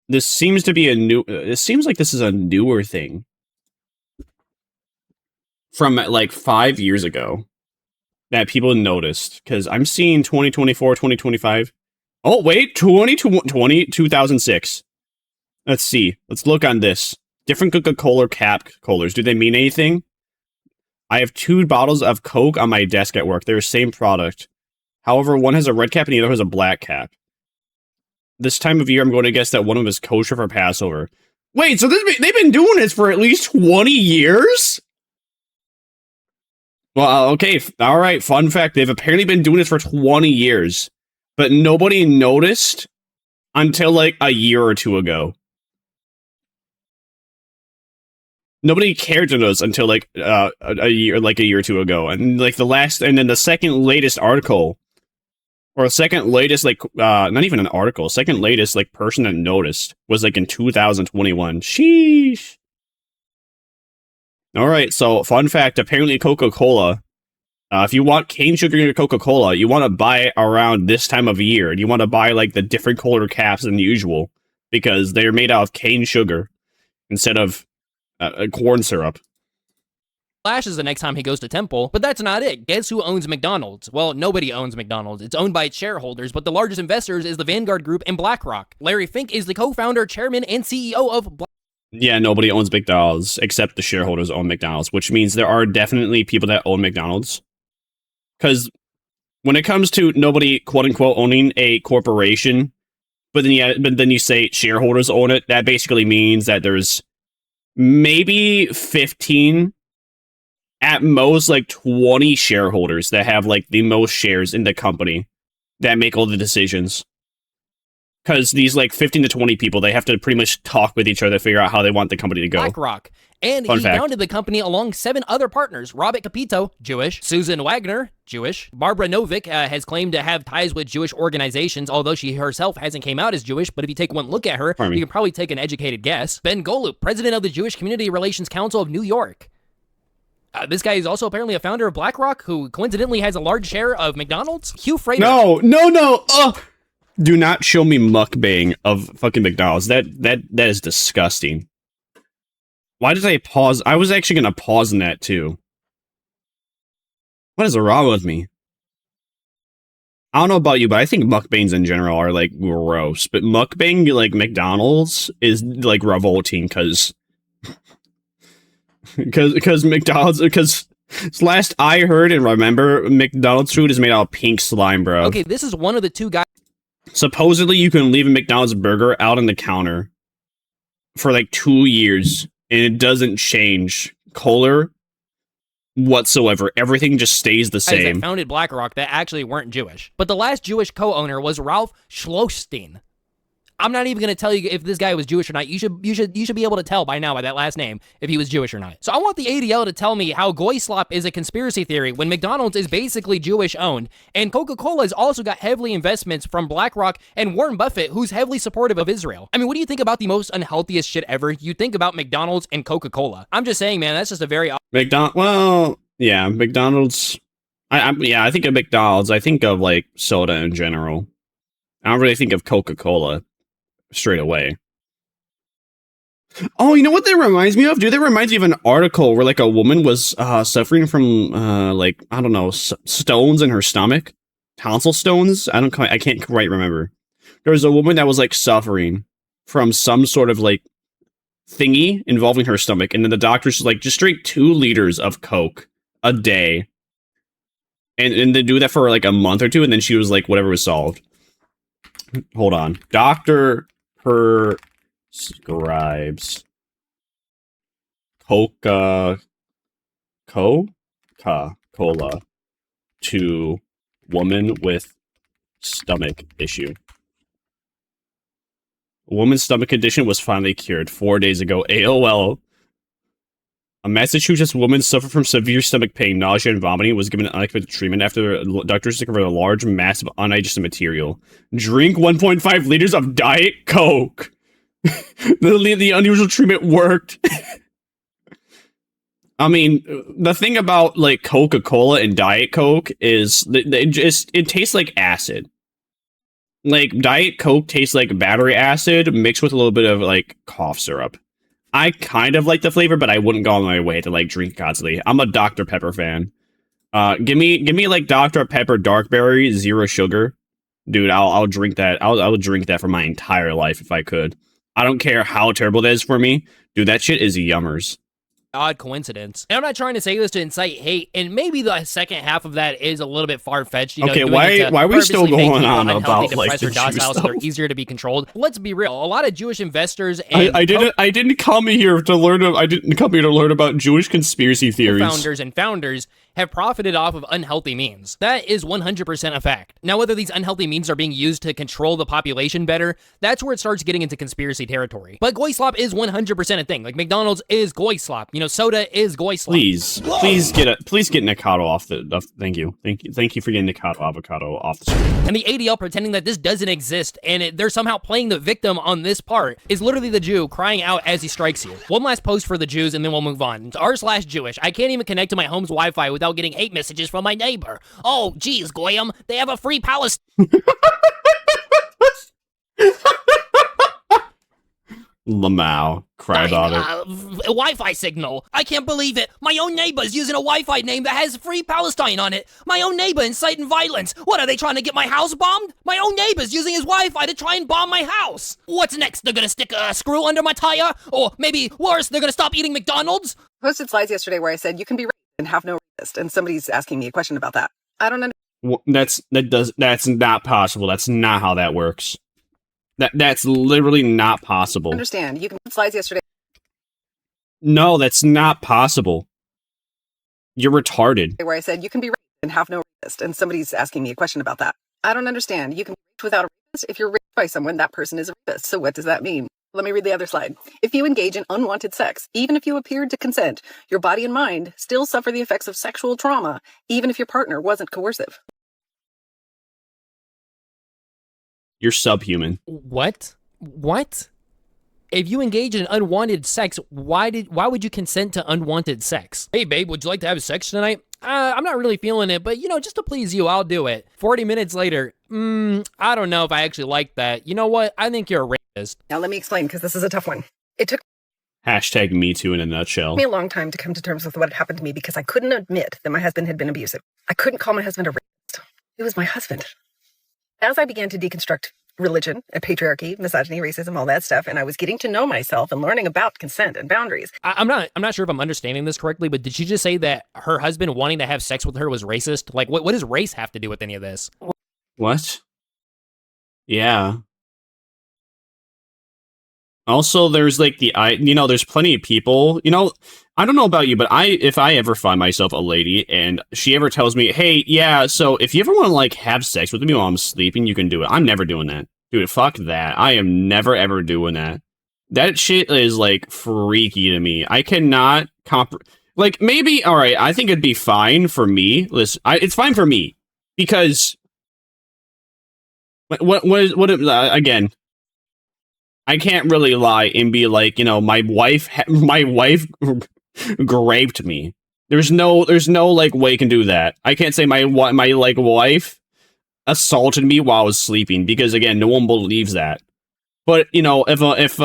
this seems to be a new, it seems like this is a newer thing. From like 5 years ago that people noticed, because I'm seeing 2024, 2025. Oh, wait, 2006. Let's see. Let's look on this. Different Coca-Cola cap colors. Do they mean anything? I have 2 bottles of Coke on my desk at work. They're the same product. However, one has a red cap and the other has a black cap. This time of year, I'm going to guess that one of them is kosher for Passover. Wait, so they've been doing this for at least 20 years? Well, okay, alright, fun fact. They've apparently been doing this for 20 years. But nobody noticed until like a year or 2 ago. Nobody cared to notice until like a year or 2 ago, and like the second latest article, or second latest like not even an article, second latest like person that noticed was like in 2021. Sheesh. All right, so fun fact: apparently Coca-Cola, if you want cane sugar in your Coca-Cola, you want to buy it around this time of year, and you want to buy like the different color caps than usual because they're made out of cane sugar instead of corn syrup. Flashes the next time he goes to Temple, but that's not it. Guess who owns McDonald's? Well, nobody owns McDonald's. It's owned by its shareholders, but the largest investors is the Vanguard Group and BlackRock. Larry Fink is the co-founder, chairman, and CEO of Yeah, nobody owns McDonald's except the shareholders own McDonald's, which means there are definitely people that own McDonald's. Because when it comes to nobody, quote unquote, owning a corporation, but then you say shareholders own it, that basically means that there's maybe 15, at most like 20 shareholders that have like the most shares in the company that make all the decisions. Because these like 15 to 20 people, they have to pretty much talk with each other to figure out how they want the company to go. BlackRock. And he founded the company along 7 other partners. Robert Capito, Jewish. Susan Wagner, Jewish. Barbara Novick has claimed to have ties with Jewish organizations, although she herself hasn't came out as Jewish, but if you take one look at her, you can probably take an educated guess. Ben Golub, president of the Jewish Community Relations Council of New York. This guy is also apparently a founder of BlackRock, who coincidentally has a large share of McDonald's. Hugh Frater. No. Do not show me mukbang of fucking McDonald's. That is disgusting. Why did I pause? I was actually going to pause in that too. What is wrong with me? I don't know about you, but I think mukbangs in general are like gross. But mukbang like McDonald's is like revolting because McDonald's, because last I heard and remember, McDonald's food is made out of pink slime, bro. Okay, this is one of the 2 guys. Supposedly, you can leave a McDonald's burger out on the counter for like 2 years, and it doesn't change color whatsoever. Everything just stays the same. That founded BlackRock that actually weren't Jewish. But the last Jewish co-owner was Ralph Schlostein. I'm not even going to tell you if this guy was Jewish or not. You should be able to tell by now by that last name if he was Jewish or not. So I want the ADL to tell me how Goy Slop is a conspiracy theory when McDonald's is basically Jewish owned, and Coca-Cola has also got heavily investments from BlackRock and Warren Buffett, who's heavily supportive of Israel. I mean, what do you think about the most unhealthiest shit ever? You think about McDonald's and Coca-Cola. I'm just saying, man, that's just a very... McDonald's... I think of McDonald's. I think of like soda in general. I don't really think of Coca-Cola straight away. Oh, you know what that reminds me of? Dude, that reminds me of an article where like a woman was suffering from like, I don't know, stones in her stomach. Tonsil stones? I can't quite remember. There was a woman that was like suffering from some sort of like thingy involving her stomach, and then the doctor's like, just drink 2 liters of Coke a day. And they do that for like a month or 2, and then she was like, whatever was solved. Hold on. Doctor prescribes Coca-Cola to woman with stomach issue. A woman's stomach condition was finally cured 4 days ago. AOL. A Massachusetts woman suffered from severe stomach pain, nausea, and vomiting. Was given unexpected treatment after doctors discovered a large mass of undigested material. Drink 1.5 liters of Diet Coke. The unusual treatment worked. I mean, the thing about like Coca-Cola and Diet Coke is it tastes like acid. Like Diet Coke tastes like battery acid mixed with a little bit of like cough syrup. I kind of like the flavor, but I wouldn't go on my way to like drink constantly. I'm a Dr. Pepper fan. Give me like Dr. Pepper dark berry, 0 sugar. Dude, I'll drink that. I'll drink that for my entire life if I could. I don't care how terrible it is for me. Dude, that shit is yummers. Odd coincidence. And I'm not trying to say this to incite hate, and maybe the second half of that is a little bit far-fetched. You know, okay, why are we still going on about like the Jew stuff? So they're easier to be controlled. Let's be real. A lot of Jewish investors and I didn't come here to learn. I didn't come here to learn about Jewish conspiracy theories. Founders have profited off of unhealthy means. That is 100% a fact. Now, whether these unhealthy means are being used to control the population better, that's where it starts getting into conspiracy territory. But goy slop is 100% a thing. Like McDonald's is goy slop. You know, soda is goy slop. Please get Nikado off the. Thank you for getting Nikado avocado off the screen. And the ADL pretending that this doesn't exist and they're somehow playing the victim on this part is literally the Jew crying out as he strikes you. One last post for the Jews and then we'll move on. It's r/Jewish. I can't even connect to my home's Wi-Fi without getting hate messages from my neighbor. Oh, geez, Goyim, they have a free Palestine. Lamau, cry about it. Wi-Fi signal. I can't believe it. My own neighbor's using a Wi-Fi name that has free Palestine on it. My own neighbor inciting violence. What, are they trying to get my house bombed? My own neighbor's using his Wi-Fi to try and bomb my house. What's next? They're gonna stick a screw under my tire? Or maybe worse, they're gonna stop eating McDonald's? Posted slides yesterday where I said you can be racist and have no racist, and somebody's asking me a question about that. I don't understand. Well, that's not possible. That's not how that works. That's literally not possible. Understand. You can put slides yesterday. No, that's not possible. You're retarded. Where I said you can be racist and have no racist, and somebody's asking me a question about that. I don't understand. You can be racist without a racist. If you're raped by someone, that person is a rapist. So what does that mean? Let me read the other slide. If you engage in unwanted sex, even if you appeared to consent, your body and mind still suffer the effects of sexual trauma, even if your partner wasn't coercive. You're subhuman. What? If you engage in unwanted sex, why would you consent to unwanted sex? Hey babe, would you like to have sex tonight? I'm not really feeling it, but you know, just to please you, I'll do it. 40 minutes later, I don't know if I actually like that. You know what? I think you're a rapist. Now let me explain, because this is a tough one. It took #MeToo in a nutshell. me a long time to come to terms with what had happened to me because I couldn't admit that my husband had been abusive. I couldn't call my husband a rapist. It was my husband. As I began to deconstruct religion and patriarchy, misogyny, racism, all that stuff, and I was getting to know myself and learning about consent and boundaries. I'm not sure if I'm understanding this correctly, but did she just say that her husband wanting to have sex with her was racist? Like, what does race have to do with any of this? What? Yeah. Also, there's like there's plenty of people, I don't know about you, but if I ever find myself a lady and she ever tells me, hey, yeah, so if you ever want to like have sex with me while I'm sleeping, you can do it. I'm never doing that. Dude, fuck that. I am never ever doing that. That shit is like freaky to me. I cannot like maybe, all right, I think it'd be fine for me. Listen, it's fine for me because again, I can't really lie and be like, my wife raped me. There's no like way you can do that. I can't say my like wife assaulted me while I was sleeping because again, no one believes that. But if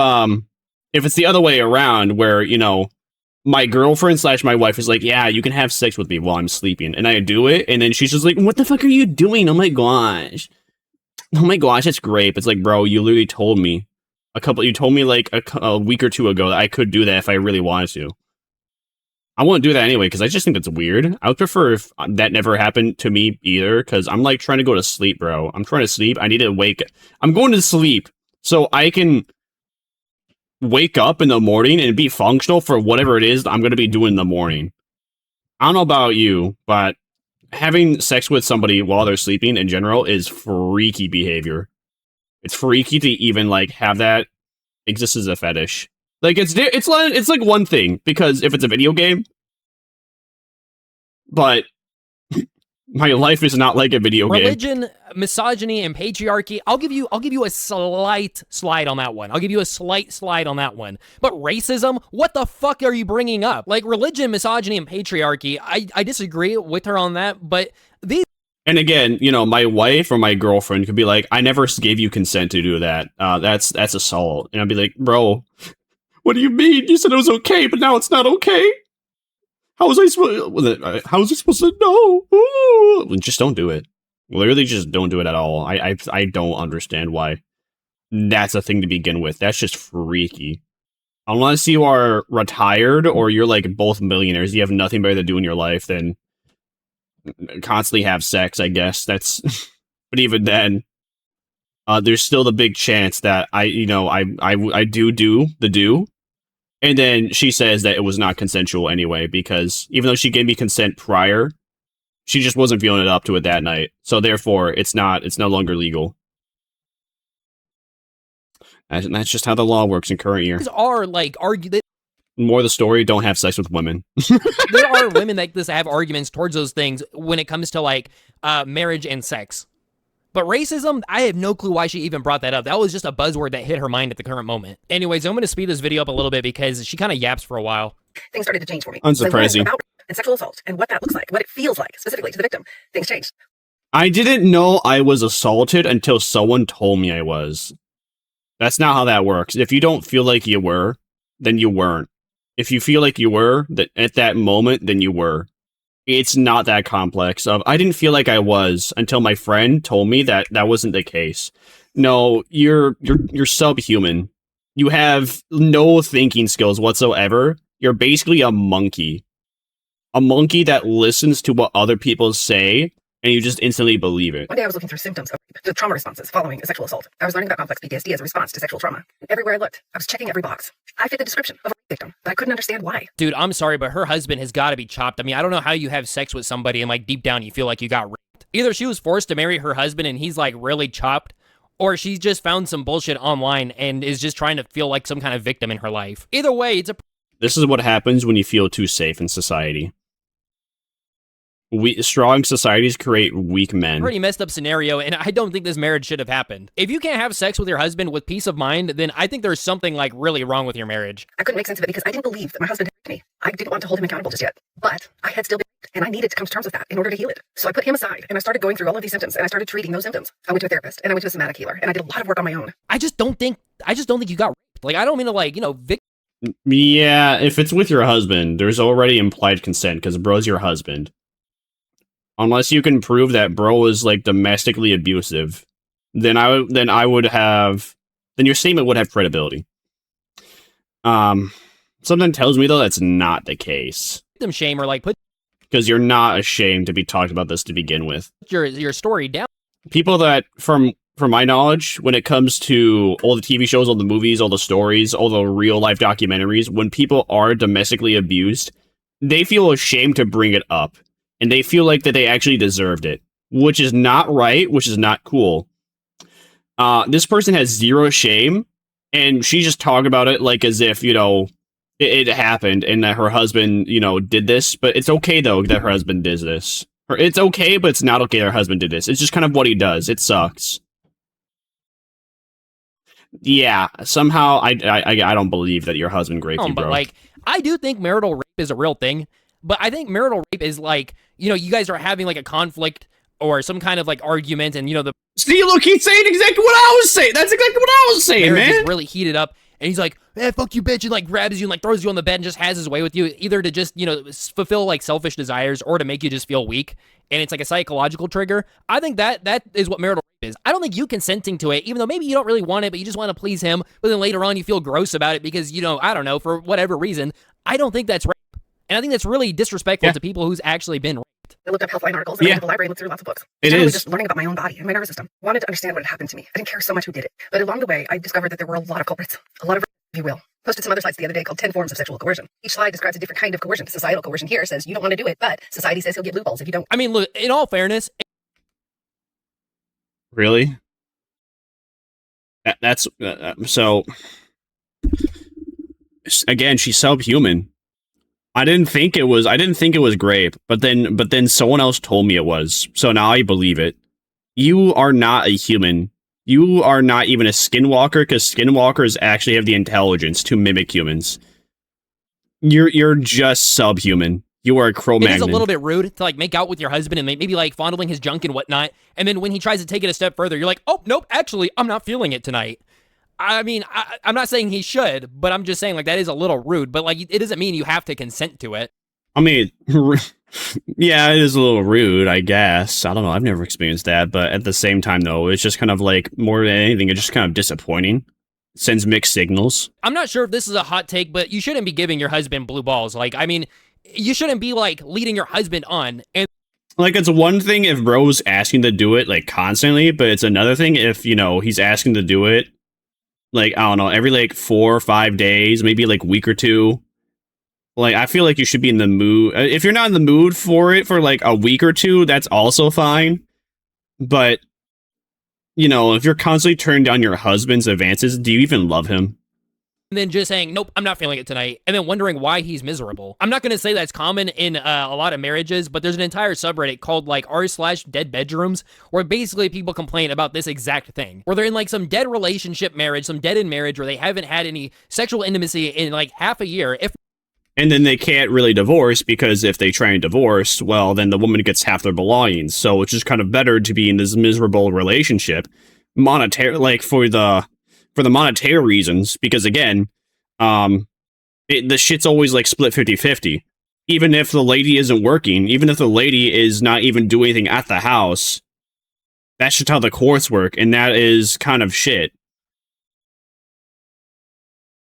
If it's the other way around, where, you know, my girlfriend / my wife is like, yeah, you can have sex with me while I'm sleeping, and I do it, and then she's just like, what the fuck are you doing? Oh my gosh, that's great. It's like, bro, you literally told me you told me like a week or two ago that I could do that if I really wanted to. I won't do that anyway, because I just think that's weird. I would prefer if that never happened to me either, because I'm like trying to go to sleep, bro. I'm trying to sleep. I need to wake. I'm going to sleep so I can wake up in the morning and be functional for whatever it is I'm going to be doing in the morning. I don't know about you, but having sex with somebody while they're sleeping in general is freaky behavior. It's freaky to even like have that exist as a fetish. Like it's like one thing because if it's a video game, but my life is not like a video game. Religion, misogyny, and patriarchy. I'll give you a slight slide on that one. But racism, what the fuck are you bringing up? Like religion, misogyny, and patriarchy. I disagree with her on that, but these. And again, you know, my wife or my girlfriend could be like, "I never gave you consent to do that. That's assault." And I'd be like, "Bro, what do you mean? You said it was okay, but now it's not okay. How was I supposed to know?" Ooh. Just don't do it. Literally, just don't do it at all. I don't understand why that's a thing to begin with. That's just freaky. Unless you are retired or you're like both millionaires, you have nothing better to do in your life than constantly have sex, I guess. That's but even then, there's still the big chance that I do, and then she says that it was not consensual anyway, because even though she gave me consent prior, she just wasn't feeling it up to it that night. So therefore, it's no longer legal. And that's just how the law works in current year. These are like More the story, don't have sex with women. There are women like this that have arguments towards those things when it comes to like marriage and sex. But racism, I have no clue why she even brought that up. That was just a buzzword that hit her mind at the current moment. Anyways, I'm going to speed this video up a little bit because she kind of yaps for a while. Things started to change for me. Unsurprising. About and sexual assault and what that looks like, what it feels like, specifically to the victim. Things changed. I didn't know I was assaulted until someone told me I was. That's not how that works. If you don't feel like you were, then you weren't. If you feel like you were, that at that moment, then you were. It's not that complex. I didn't feel like I was until my friend told me that that wasn't the case. No, you're subhuman. You have no thinking skills whatsoever. You're basically a monkey. A monkey that listens to what other people say, and you just instantly believe it. One day I was looking through symptoms of the trauma responses following a sexual assault. I was learning about complex PTSD as a response to sexual trauma. Everywhere I looked, I was checking every box. I fit the description of a rape victim, but I couldn't understand why. Dude, I'm sorry, but her husband has got to be chopped. I mean, I don't know how you have sex with somebody and like deep down you feel like you got raped. Either she was forced to marry her husband and he's like really chopped, or she just found some bullshit online and is just trying to feel like some kind of victim in her life. Either way, it's a... This is what happens when you feel too safe in society. Strong societies create weak men. Pretty messed up scenario, and I don't think this marriage should have happened. If you can't have sex with your husband with peace of mind, then I think there's something like really wrong with your marriage. I couldn't make sense of it because I didn't believe that my husband had raped me. I didn't want to hold him accountable just yet, but I had still been raped, and I needed to come to terms with that in order to heal it. So I put him aside, and I started going through all of these symptoms, and I started treating those symptoms. I went to a therapist, and I went to a somatic healer, and I did a lot of work on my own. I just don't think you got raped. Like, I don't mean to like, Yeah, if it's with your husband, there's already implied consent because bro's your husband. Unless you can prove that bro is like domestically abusive, then your statement would have credibility. Something tells me though that's not the case. Them shame or like put, because you're not ashamed to be talked about this to begin with. Your story down. People that from my knowledge, when it comes to all the TV shows, all the movies, all the stories, all the real life documentaries, when people are domestically abused, they feel ashamed to bring it up. And they feel like that they actually deserved it, which is not right, which is not cool. This person has zero shame, and she just talked about it like as if, it happened and that her husband, did this. But it's okay, though, that her husband did this. It's okay, but it's not okay that her husband did this. It's just kind of what he does. It sucks. Yeah, somehow I don't believe that your husband raped you, bro. But, like, I do think marital rape is a real thing. But I think marital rape is like, you guys are having like a conflict or some kind of like argument and, See, look, he's saying exactly what I was saying. That's exactly what I was saying, marriage man. is really heated up. and he's like, fuck you, bitch, and like grabs you and like throws you on the bed and just has his way with you, either to just, fulfill like selfish desires or to make you just feel weak. And it's like a psychological trigger. I think that is what marital rape is. I don't think you consenting to it, even though maybe you don't really want it, but you just want to please him, but then later on you feel gross about it because, I don't know, for whatever reason. I don't think that's rape. And I think that's really disrespectful to people who's actually been raped. I looked up healthline articles, and I went to the library and looked through lots of books. It Generally is. just learning about my own body and my nervous system. Wanted to understand what had happened to me. I didn't care so much who did it. But along the way, I discovered that there were a lot of culprits. A lot of, if you will. Posted some other slides the other day called 10 Forms of Sexual Coercion. Each slide describes a different kind of coercion. Societal coercion here says you don't want to do it, but society says he'll get blue balls if you don't. I mean, look, in all fairness... Really? That's... so... Again, she's subhuman. I didn't think it was grape, but then someone else told me it was. So now I believe it. You are not a human. You are not even a skinwalker, because skinwalkers actually have the intelligence to mimic humans. You're just subhuman. You are a Cro-Magnon. It is a little bit rude to like make out with your husband and maybe like fondling his junk and whatnot, and then when he tries to take it a step further, you're like, oh nope, actually I'm not feeling it tonight. I mean, I'm not saying he should, but I'm just saying, like, that is a little rude, but, like, it doesn't mean you have to consent to it. I mean, yeah, it is a little rude, I guess. I don't know, I've never experienced that, but at the same time, though, it's just kind of, like, more than anything, it's just kind of disappointing. It sends mixed signals. I'm not sure if this is a hot take, but you shouldn't be giving your husband blue balls. Like, I mean, you shouldn't be, like, leading your husband on, and... Like, it's one thing if bro's asking to do it, like, constantly, but it's another thing if, he's asking to do it like, I don't know, every, like, 4 or 5 days, maybe, like, week or two. Like, I feel like you should be in the mood. If you're not in the mood for it for, like, a week or two, that's also fine. But, if you're constantly turning down your husband's advances, do you even love him? And then just saying, nope, I'm not feeling it tonight, and then wondering why he's miserable. I'm not going to say that's common in a lot of marriages, but there's an entire subreddit called, like, r/dead bedrooms, where basically people complain about this exact thing, where they're in, like, some dead relationship marriage, some dead-end marriage, where they haven't had any sexual intimacy in, like, half a year. And then they can't really divorce, because if they try and divorce, well, then the woman gets half their belongings, so it's just kind of better to be in this miserable relationship, for the monetary reasons, because again, the shit's always like split 50-50. Even if the lady isn't working, even if the lady is not even doing anything at the house, that's just how the courts work, and that is kind of shit.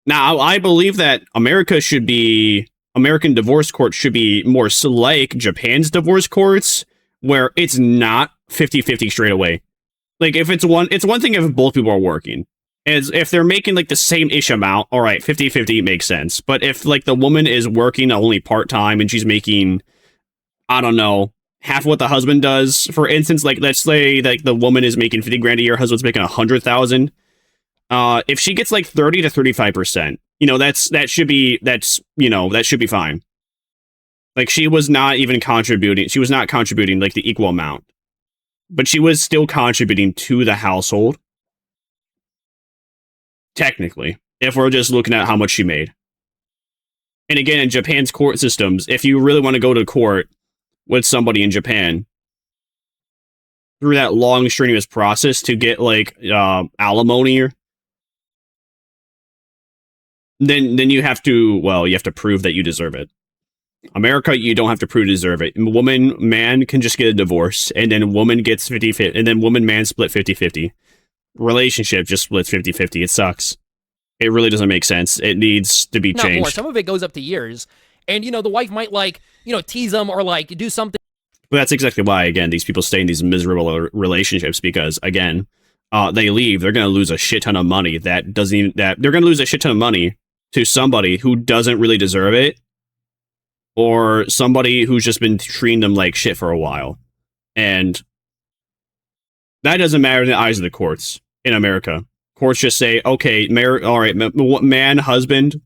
Now, I believe that American divorce courts should be more like Japan's divorce courts, where it's not 50-50 straight away. Like, if it's one thing if both people are working. As if they're making like the same-ish amount, all right, 50-50 makes sense. But if like the woman is working only part-time and she's making, I don't know, half what the husband does, for instance, like let's say like the woman is making 50 grand a year, husband's making 100,000. If she gets like 30 to 35%, that should be fine. Like she was not contributing like the equal amount, but she was still contributing to the household. Technically, if we're just looking at how much she made. And again, in Japan's court systems, if you really want to go to court with somebody in Japan, through that long, strenuous process to get, like, alimony, then you have to prove that you deserve it. America, you don't have to prove you deserve it. Man can just get a divorce, and then woman gets 50-50, and then man split 50-50. Relationship just splits 50-50. It sucks. It really doesn't make sense. It needs to be changed. Not more. Some of it goes up to years. And, the wife might, like, tease them or, like, do something. But that's exactly why, again, these people stay in these miserable relationships, because, again, they leave. They're going to lose a shit ton of money. They're going to lose a shit ton of money to somebody who doesn't really deserve it, or somebody who's just been treating them like shit for a while. And that doesn't matter in the eyes of the courts. In America, courts just say, okay, all right, man, husband,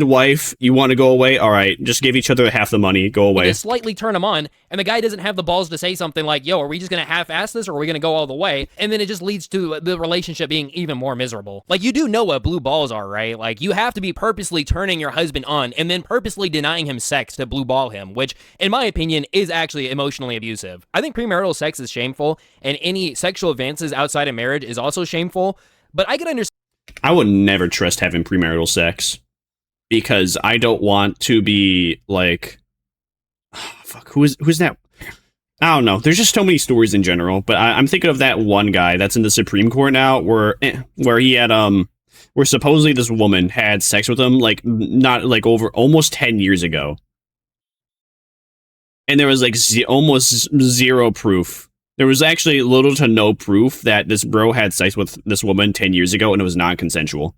wife, you want to go away? All right, just give each other half the money, go away. You just slightly turn him on, and the guy doesn't have the balls to say something like, yo, are we just going to half-ass this, or are we going to go all the way? And then it just leads to the relationship being even more miserable. Like, you do know what blue balls are, right? Like, you have to be purposely turning your husband on, and then purposely denying him sex to blue ball him, which, in my opinion, is actually emotionally abusive. I think premarital sex is shameful, and any sexual advances outside of marriage is also shameful, but I can understand. I would never trust having premarital sex because I don't want to be like, fuck, who's that? I don't know. There's just so many stories in general, but I'm thinking of that one guy that's in the Supreme Court now, where he had where supposedly this woman had sex with him, like not like over almost 10 years ago, and there was like almost zero proof. There was actually little to no proof that this bro had sex with this woman 10 years ago, and it was non-consensual.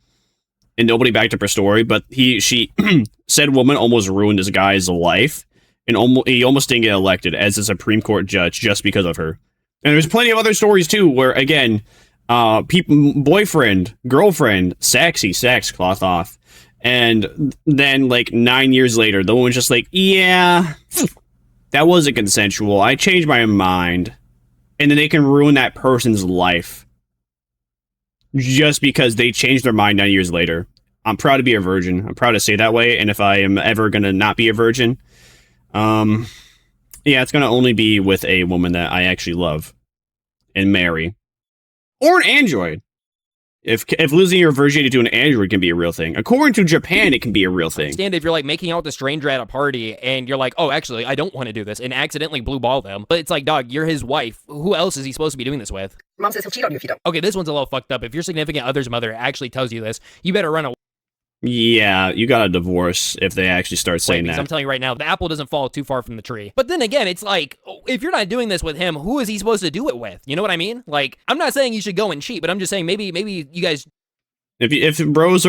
And nobody backed up her story, but she said woman almost ruined this guy's life. And he almost didn't get elected as a Supreme Court judge just because of her. And there's plenty of other stories too, where again, boyfriend, girlfriend, sexy sex, cloth off, and then like 9 years later, the woman's just like, yeah, that wasn't consensual. I changed my mind, and then they can ruin that person's life just because they changed their mind 9 years later. I'm proud to be a virgin. I'm proud to say that way. And if I am ever gonna not be a virgin, yeah, it's gonna only be with a woman that I actually love and marry, or an android. If losing your virginity to an android can be a real thing, according to Japan, it can be a real thing. Stand if you're like making out with a stranger at a party and you're like, oh, actually, I don't want to do this, and accidentally blue ball them. But it's like, dog, you're his wife. Who else is he supposed to be doing this with? Mom says he'll cheat on you if you don't. Okay, this one's a little fucked up. If your significant other's mother actually tells you this, you better run away. Yeah, you got a divorce if they actually start saying that. I'm telling you right now, the apple doesn't fall too far from the tree. But then again, it's like, if you're not doing this with him, who is he supposed to do it with? You know what I mean? Like, I'm not saying you should go and cheat, but I'm just saying maybe you guys... If bro's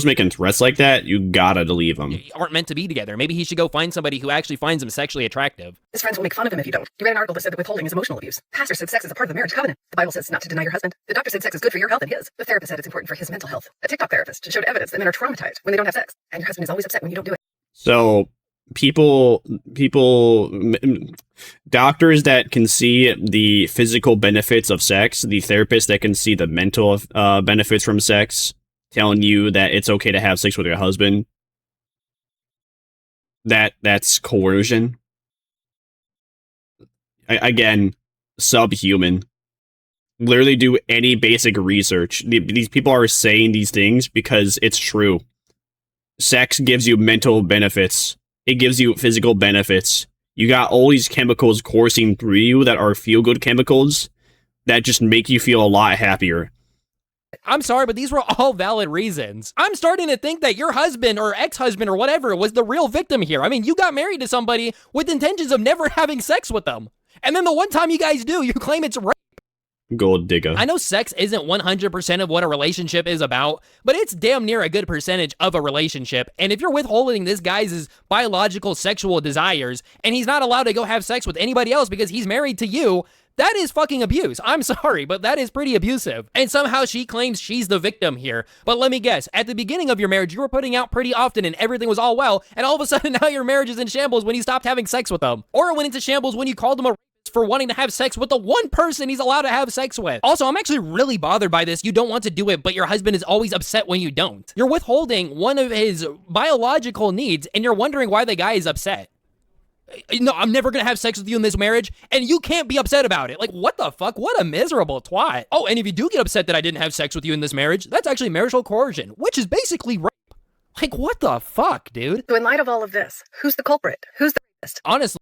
making threats like that, you gotta leave him. Aren't meant to be together. Maybe he should go find somebody who actually finds him sexually attractive. His friends will make fun of him if you don't. You read an article that said that withholding is emotional abuse. Pastor said sex is a part of the marriage covenant. The Bible says not to deny your husband. The doctor said sex is good for your health and his. The therapist said it's important for his mental health. A TikTok therapist showed evidence that men are traumatized when they don't have sex, and your husband is always upset when you don't do it. So people, doctors that can see the physical benefits of sex, the therapists that can see the mental benefits from sex, telling you that it's okay to have sex with your husband, that's coercion. Again, subhuman. Literally do any basic research. These people are saying these things because it's true. Sex gives you mental benefits. It gives you physical benefits. You got all these chemicals coursing through you that are feel-good chemicals that just make you feel a lot happier. I'm sorry, but these were all valid reasons. I'm starting to think that your husband or ex-husband or whatever was the real victim here. I mean, you got married to somebody with intentions of never having sex with them. And then the one time you guys do, you claim it's rape. Gold digger. I know sex isn't 100% of what a relationship is about, but it's damn near a good percentage of a relationship. And if you're withholding this guy's biological sexual desires, and he's not allowed to go have sex with anybody else because he's married to you, that is fucking abuse. I'm sorry, but that is pretty abusive. And somehow she claims she's the victim here. But let me guess, at the beginning of your marriage, you were putting out pretty often and everything was all well, and all of a sudden now your marriage is in shambles when you stopped having sex with them. Or it went into shambles when you called him a for wanting to have sex with the one person he's allowed to have sex with. Also, I'm actually really bothered by this. You don't want to do it, but your husband is always upset when you don't. You're withholding one of his biological needs, and you're wondering why the guy is upset. No, I'm never gonna have sex with you in this marriage, and you can't be upset about it. Like, what the fuck? What a miserable twat. Oh, and if you do get upset that I didn't have sex with you in this marriage, that's actually marital coercion, which is basically rape. Like, what the fuck, dude? So in light of all of this, who's the culprit? Who's the rapist? Honestly,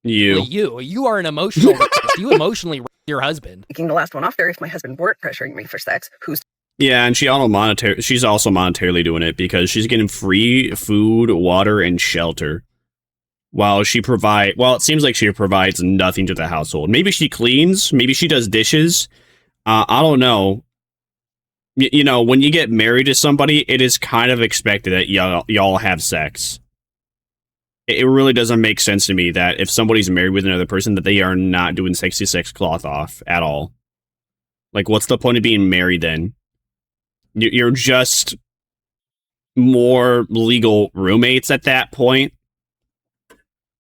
You are an emotional rapist. You emotionally raped your husband. Taking the last one off there, if my husband weren't pressuring me for sex, who's... Yeah, and she's also monetarily doing it because she's getting free food, water, and shelter. While it seems like she provides nothing to the household. Maybe she cleans, maybe she does dishes. I don't know. You know, when you get married to somebody, it is kind of expected that y'all have sex. It really doesn't make sense to me that if somebody's married with another person, that they are not doing sexy sex cloth off at all. Like, what's the point of being married then? You're just more legal roommates at that point.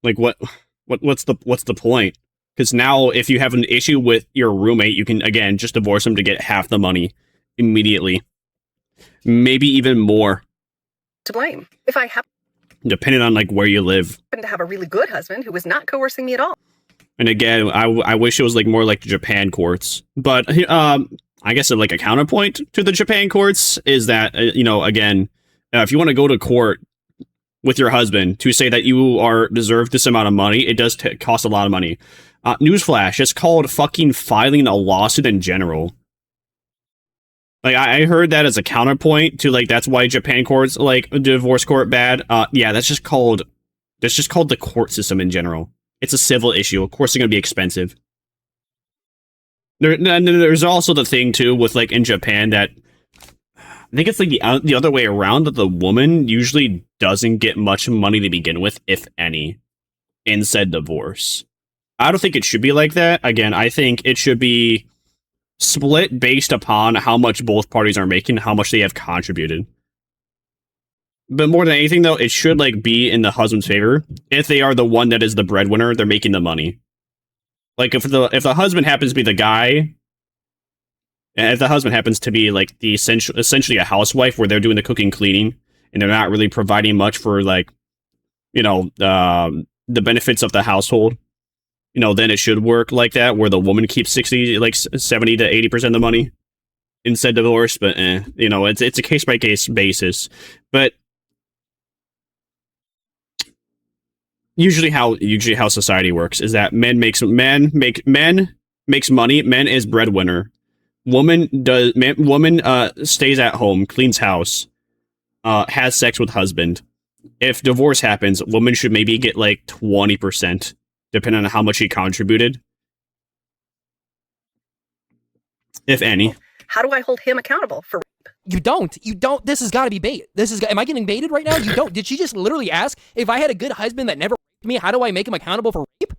Like, what's the point? Because now, if you have an issue with your roommate, you can, again, just divorce him to get half the money immediately. Maybe even more. To blame. If I happen depending on, like, where you live. to have a really good husband who was not coercing me at all. And again, I wish it was, like, more like the Japan courts. But, I guess like a counterpoint to the Japan courts is that, again, if you want to go to court with your husband to say that you are deserved this amount of money, it does cost a lot of money. Newsflash, it's called fucking filing a lawsuit in general. Like, I heard that as a counterpoint to, like, that's why Japan courts, like, divorce court bad. Yeah, that's just called the court system in general. It's a civil issue. Of course, it's going to be expensive. There's also the thing, too, with, like, in Japan that I think it's, like, the other way around, that the woman usually doesn't get much money to begin with, if any, in said divorce. I don't think it should be like that. Again, I think it should be split based upon how much both parties are making, how much they have contributed. But more than anything, though, it should like be in the husband's favor. If they are the one that is the breadwinner, they're making the money. Like if the husband happens to be the guy, and if the husband happens to be like the essentially a housewife where they're doing the cooking, cleaning, and they're not really providing much for like, the benefits of the household, then it should work like that, where the woman keeps 70 to 80% of the money in said divorce. But it's a case by case basis. But usually how society works is that men makes money. Men is breadwinner. Woman stays at home, cleans house, has sex with husband. If divorce happens, woman should maybe get like 20%. Depending on how much he contributed. If any. How do I hold him accountable for rape? You don't. This has got to be bait. Am I getting baited right now? You don't. Did she just literally ask, if I had a good husband that never raped me, how do I make him accountable for rape?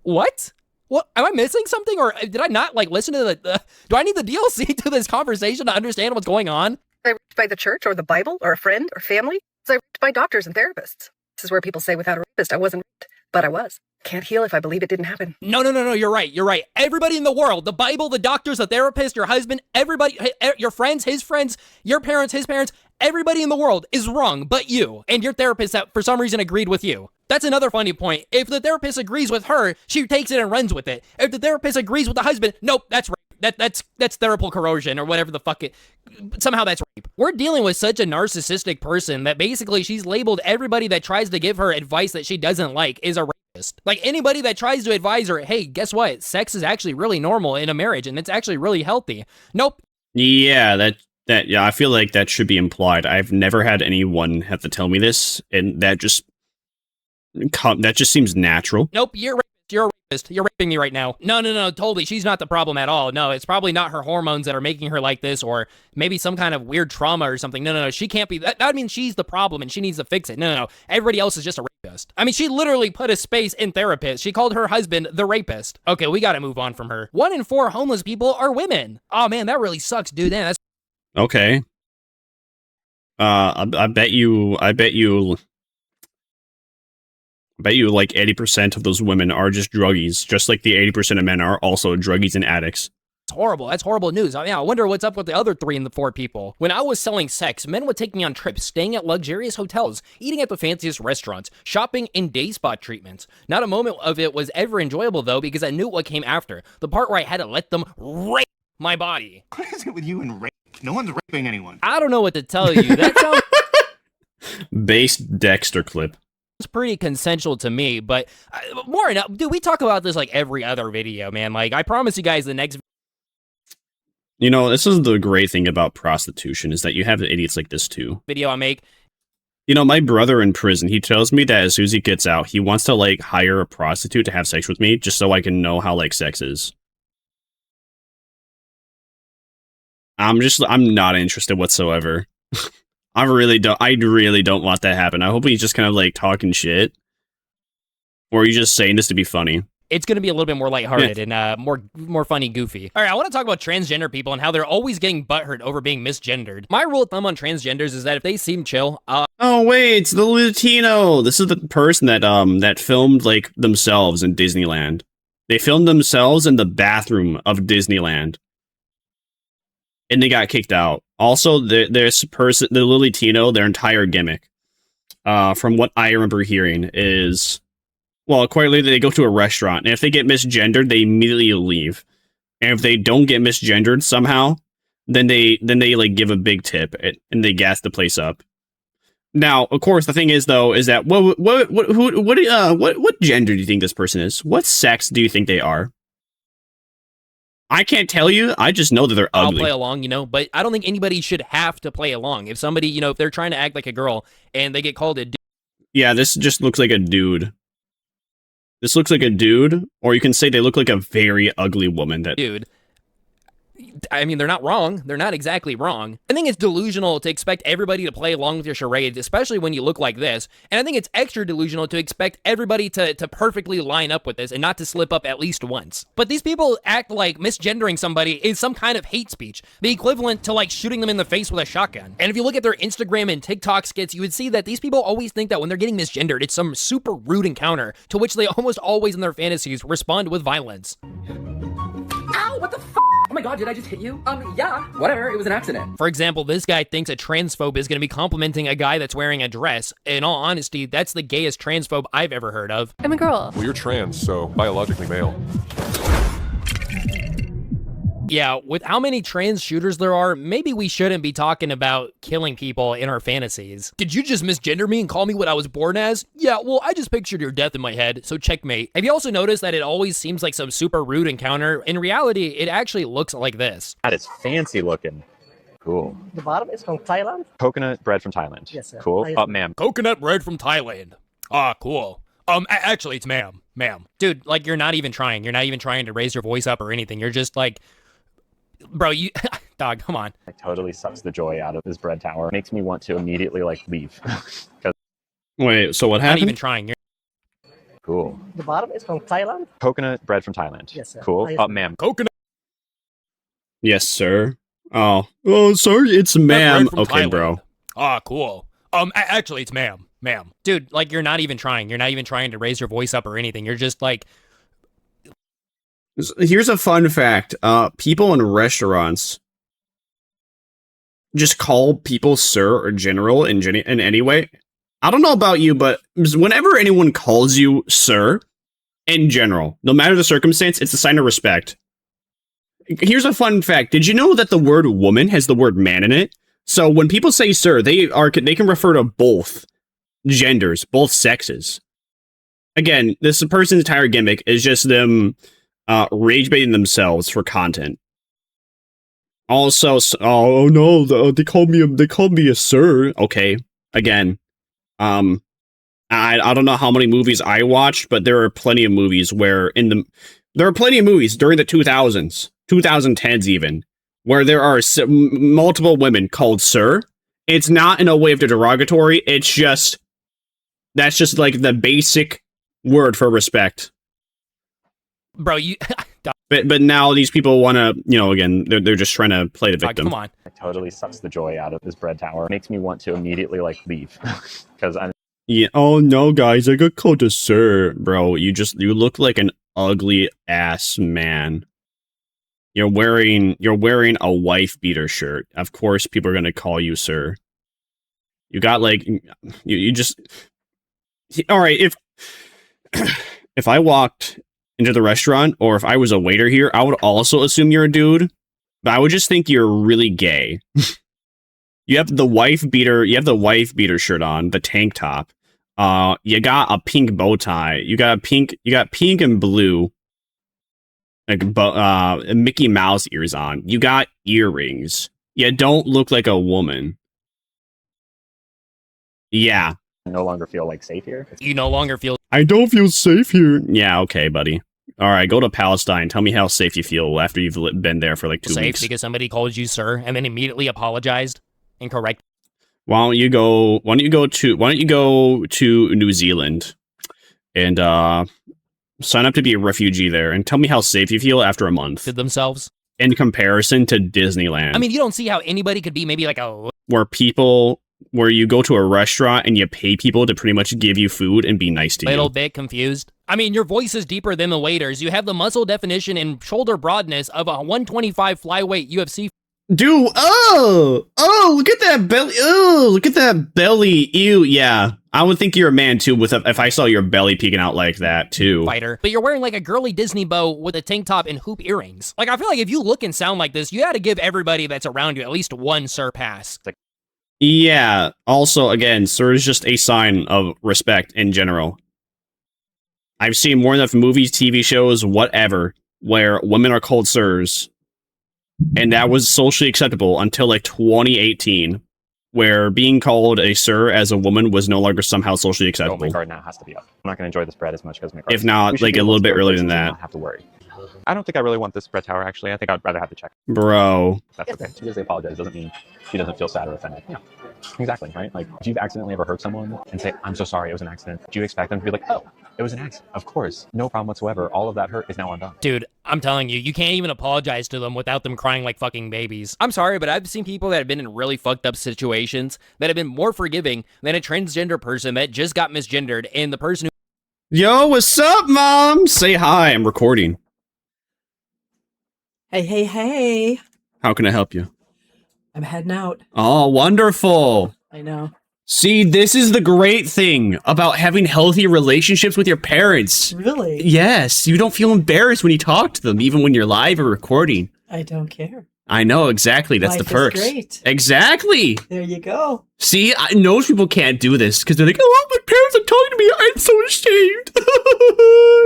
What? What? Am I missing something? Or did I not, like, listen to the do I need the DLC to this conversation to understand what's going on? Was I raped by the church or the Bible or a friend or family? Was I raped by doctors and therapists? This is where people say without a rapist, I wasn't raped. But I was. Can't heal if I believe it didn't happen. No, you're right. Everybody in the world, the Bible, the doctors, the therapist, your husband, everybody, your friends, his friends, your parents, his parents, everybody in the world is wrong but you and your therapist that for some reason agreed with you. That's another funny point. If the therapist agrees with her, she takes it and runs with it. If the therapist agrees with the husband, nope, that's rape. That's therapal corrosion or whatever the fuck it. Somehow that's rape. We're dealing with such a narcissistic person that basically she's labeled everybody that tries to give her advice that she doesn't like is a rapist. Like anybody that tries to advise her, hey, guess what? Sex is actually really normal in a marriage and it's actually really healthy. Nope. Yeah, yeah, I feel like that should be implied. I've never had anyone have to tell me this, and that just seems natural. Nope, you're a rapist. You're raping me right now. No, totally. She's not the problem at all. No, it's probably not her hormones that are making her like this, or maybe some kind of weird trauma or something. No, she can't be. That means she's the problem and she needs to fix it. No. Everybody else is just a rapist. I mean, she literally put a space in therapist. She called her husband the rapist. Okay, we gotta move on from her. 1 in 4 homeless people are women. Oh man, that really sucks, dude. Man, that's okay. I bet you like 80% of those women are just druggies, just like the 80% of men are also druggies and addicts. It's horrible. That's horrible news. I mean, I wonder what's up with the other 3 in the 4 people. When I was selling sex, men would take me on trips, staying at luxurious hotels, eating at the fanciest restaurants, shopping in day spa treatments. Not a moment of it was ever enjoyable, though, because I knew what came after. The part where I had to let them rape my body. What is it with you and rape? No one's raping anyone. I don't know what to tell you. That sounds... Base Dexter clip. It's pretty consensual to me, but more enough, dude, we talk about this like every other video, man. Like, I promise you guys the next... this is the great thing about prostitution, is that you have idiots like this, too. Video I make. My brother in prison, he tells me that as soon as he gets out, he wants to, like, hire a prostitute to have sex with me, just so I can know how, like, sex is. I'm not interested whatsoever. I really don't want that to happen. I hope he's just kind of like talking shit. Or are you just saying this to be funny? It's going to be a little bit more lighthearted and more funny, goofy. All right, I want to talk about transgender people and how they're always getting butthurt over being misgendered. My rule of thumb on transgenders is that if they seem chill, oh wait, it's the Latino. This is the person that filmed like themselves in Disneyland. They filmed themselves in the bathroom of Disneyland. And they got kicked out. Also, this person, the Latino, their entire gimmick, from what I remember hearing, is, well, quite literally, they go to a restaurant, and if they get misgendered, they immediately leave. And if they don't get misgendered somehow, then they like give a big tip and they gas the place up. Now, of course, the thing is though, is that what gender do you think this person is? What sex do you think they are? I can't tell you. I just know that they're ugly. I'll play along, you know, but I don't think anybody should have to play along. If somebody, you know, if they're trying to act like a girl and they get called a dude. Yeah, this just looks like a dude. This looks like a dude, or you can say they look like a very ugly woman. Dude. I mean, they're not wrong. They're not exactly wrong. I think it's delusional to expect everybody to play along with your charades, especially when you look like this. And I think it's extra delusional to expect everybody to perfectly line up with this and not to slip up at least once. But these people act like misgendering somebody is some kind of hate speech, the equivalent to like shooting them in the face with a shotgun. And if you look at their Instagram and TikTok skits, you would see that these people always think that when they're getting misgendered, it's some super rude encounter to which they almost always in their fantasies respond with violence. Ow, what the f***? Oh my god, did I just hit you? Yeah, whatever, it was an accident. For example, this guy thinks a transphobe is going to be complimenting a guy that's wearing a dress. In all honesty, that's the gayest transphobe I've ever heard of. I'm a girl. Well, you're trans, so biologically male. Yeah, with how many trans shooters there are, maybe we shouldn't be talking about killing people in our fantasies. Did you just misgender me and call me what I was born as? Yeah, well, I just pictured your death in my head, so checkmate. Have you also noticed that it always seems like some super rude encounter? In reality, it actually looks like this. That is fancy looking. Cool. The bottom is from Thailand? Coconut bread from Thailand. Yes, sir. Cool. Ma'am. Coconut bread from Thailand. Ah, cool. Actually, it's ma'am. Dude, like, you're not even trying. You're not even trying to raise your voice up or anything. You're just like... Bro, you... Dog, come on. It totally sucks the joy out of this bread tower. Makes me want to immediately, like, leave. Wait, so what happened? Not even trying. Cool. The bottom is from Thailand? Coconut bread from Thailand. Yes, sir. Cool. Ma'am. Coconut... Yes, sir. Oh, sorry, it's ma'am. Okay, Thailand. Bro. Ah, cool. Actually, it's ma'am. Dude, like, you're not even trying. You're not even trying to raise your voice up or anything. You're just like... Here's a fun fact. People in restaurants just call people sir or general in any way. I don't know about you, but whenever anyone calls you sir, in general, no matter the circumstance, it's a sign of respect. Here's a fun fact. Did you know that the word woman has the word man in it? So when people say sir, they can refer to both genders, both sexes. Again, this person's entire gimmick is just them rage baiting themselves for content. Also, oh no, they called me a sir. Okay, again, I don't know how many movies I watched, but there are plenty of movies where there are plenty of movies during the 2000s, 2010s even, where there are multiple women called sir. It's not in a way of derogatory. It's just that's just like the basic word for respect. Bro, you... but now these people want to, you know, again, they're just trying to play the victim. Come on. It totally sucks the joy out of this bread tower. It makes me want to immediately, like, leave. Because I'm... Yeah, oh no, guys, I got called a sir. Bro, you look like an ugly ass man. You're wearing a wife beater shirt. Of course people are going to call you sir. You got, like, you just... All right, if I walked into the restaurant, or if I was a waiter here, I would also assume you're a dude, but I would just think you're really gay. You have the wife beater shirt on, the tank top. You got a pink bow tie. You got pink and blue, like Mickey Mouse ears on. You got earrings. You don't look like a woman. Yeah. I no longer feel, like, safe here. You no longer feel... I don't feel safe here. Yeah, okay, buddy. All right, go to Palestine. Tell me how safe you feel after you've been there for like 2 weeks. Safe because somebody called you sir and then immediately apologized and correct. Why don't you go to New Zealand and sign up to be a refugee there and tell me how safe you feel after a month. Did themselves in comparison to Disneyland. I mean, you don't see how anybody could be maybe like a where you go to a restaurant and you pay people to pretty much give you food and be nice to you. Little bit confused. I mean, your voice is deeper than the waiters. You have the muscle definition and shoulder broadness of a 125 flyweight UFC. Dude, look at that belly. Oh, look at that belly. Ew, yeah. I would think you're a man too if I saw your belly peeking out like that too. Fighter, but you're wearing like a girly Disney bow with a tank top and hoop earrings. Like, I feel like if you look and sound like this, you gotta give everybody that's around you at least one sir pass. Yeah. Also, again, sir is just a sign of respect in general. I've seen more enough movies, TV shows, whatever, where women are called sirs. And that was socially acceptable until like 2018, where being called a sir as a woman was no longer somehow socially acceptable. Oh, my guard now has to be up. I'm not going to enjoy this bread as much because my guard. If not, like a little bit earlier than that. Not have to worry. I don't think I really want this bread tower, actually. I think I'd rather have the check. Bro. That's okay. She doesn't apologize. Doesn't mean she doesn't feel sad or offended. Yeah. Exactly, right? Like, if you've accidentally ever hurt someone and say, I'm so sorry, it was an accident, do you expect them to be like, oh, it was an accident? Of course. No problem whatsoever. All of that hurt is now undone. Dude, I'm telling you, you can't even apologize to them without them crying like fucking babies. I'm sorry, but I've seen people that have been in really fucked up situations that have been more forgiving than a transgender person that just got misgendered, and the person who— Yo, what's up, Mom? Say hi, I'm recording. Hey. How can I help you? I'm heading out. Oh, wonderful. I know. See, this is the great thing about having healthy relationships with your parents. Really? Yes, you don't feel embarrassed when you talk to them, even when you're live or recording. I don't care. I know, exactly. That's Life the perks. is great. Exactly. There you go. See, most people can't do this because they're like, oh, my parents are talking to me. I'm so ashamed.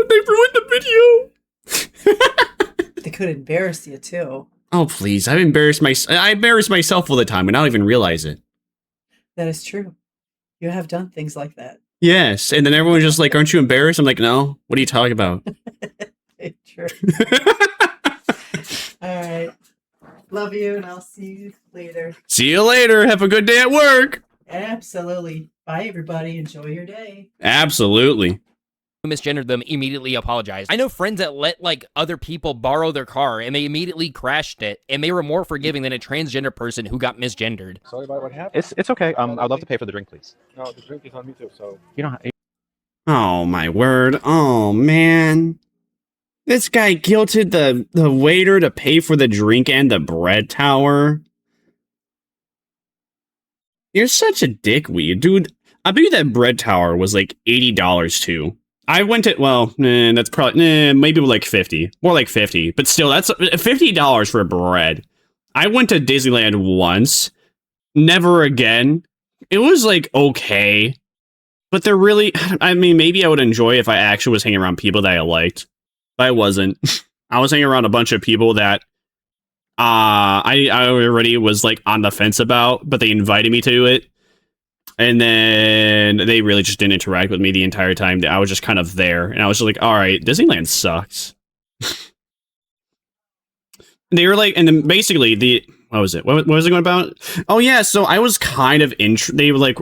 They ruined the video. They could embarrass you, too. Oh, please. I embarrass myself all the time and I don't even realize it. That is true. You have done things like that. Yes. And then everyone's just like, aren't you embarrassed? I'm like, no. What are you talking about? True. All right. Love you, and I'll see you later. See you later. Have a good day at work. Absolutely. Bye, everybody. Enjoy your day. Absolutely. misgendered them immediately apologized. I know friends that let like other people borrow their car and they immediately crashed it, and they were more forgiving than a transgender person who got misgendered. Sorry about what happened. It's okay. I'd love to pay for the drink, please. No, the drink is on me too, so you don't. Oh my word! Oh man, this guy guilted the waiter to pay for the drink and the bread tower. You're such a dickweed, dude. I bet you that bread tower was like $80 too. I went to, well, that's probably, maybe like 50. More like 50. But still, that's $50 for bread. I went to Disneyland once. Never again. It was like, okay. But they're really, I mean, maybe I would enjoy if I actually was hanging around people that I liked. But I wasn't. I was hanging around a bunch of people that I already was like on the fence about, but they invited me to it. And then they really just didn't interact with me the entire time. I was just kind of there. And I was just like, all right, Disneyland sucks. They were like, and then basically what was it? What was it going about? Oh yeah, so I was kind of they were like,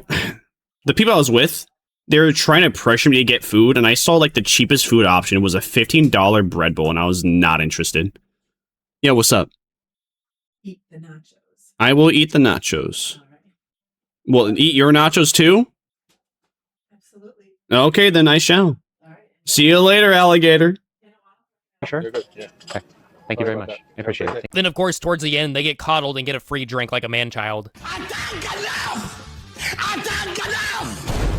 the people I was with, they were trying to pressure me to get food. And I saw like the cheapest food option was a $15 bread bowl. And I was not interested. Yeah, what's up? Eat the nachos. I will eat the nachos. Well, eat your nachos too? Absolutely. Okay, then I shall. See you later, alligator. Sure. Yeah. Okay. Thank you very much. I appreciate it. Then, of course, towards the end, they get coddled and get a free drink like a man-child.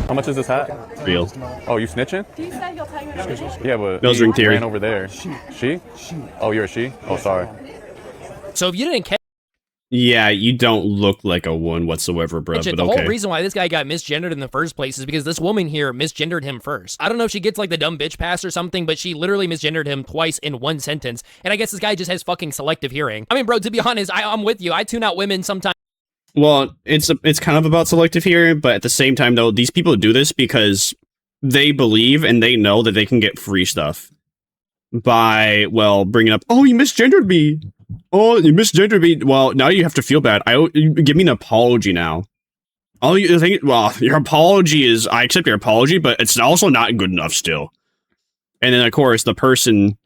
How much is this hat? Real. Oh, you snitching? He said he'll tell you in a minute. Yeah, but Nose ring theory. ran over there. She? Oh, you're a she? Oh, sorry. So if you didn't catch Yeah, you don't look like a one whatsoever, bro, it, but the okay. whole reason why this guy got misgendered in the first place is because this woman here misgendered him first. I don't know if she gets like the dumb bitch pass or something, but she literally misgendered him twice in one sentence. And I guess this guy just has fucking selective hearing. I mean, bro, to be honest, I'm with you. I tune out women sometimes. Well, it's kind of about selective hearing, but at the same time, though, these people do this because they believe and they know that they can get free stuff by, well, bringing up, oh, you misgendered me. Oh, you misgendered me. Well, now you have to feel bad. Give me an apology now. Oh, you think? Well, your apology is. I accept your apology, but it's also not good enough still. And then, of course, the person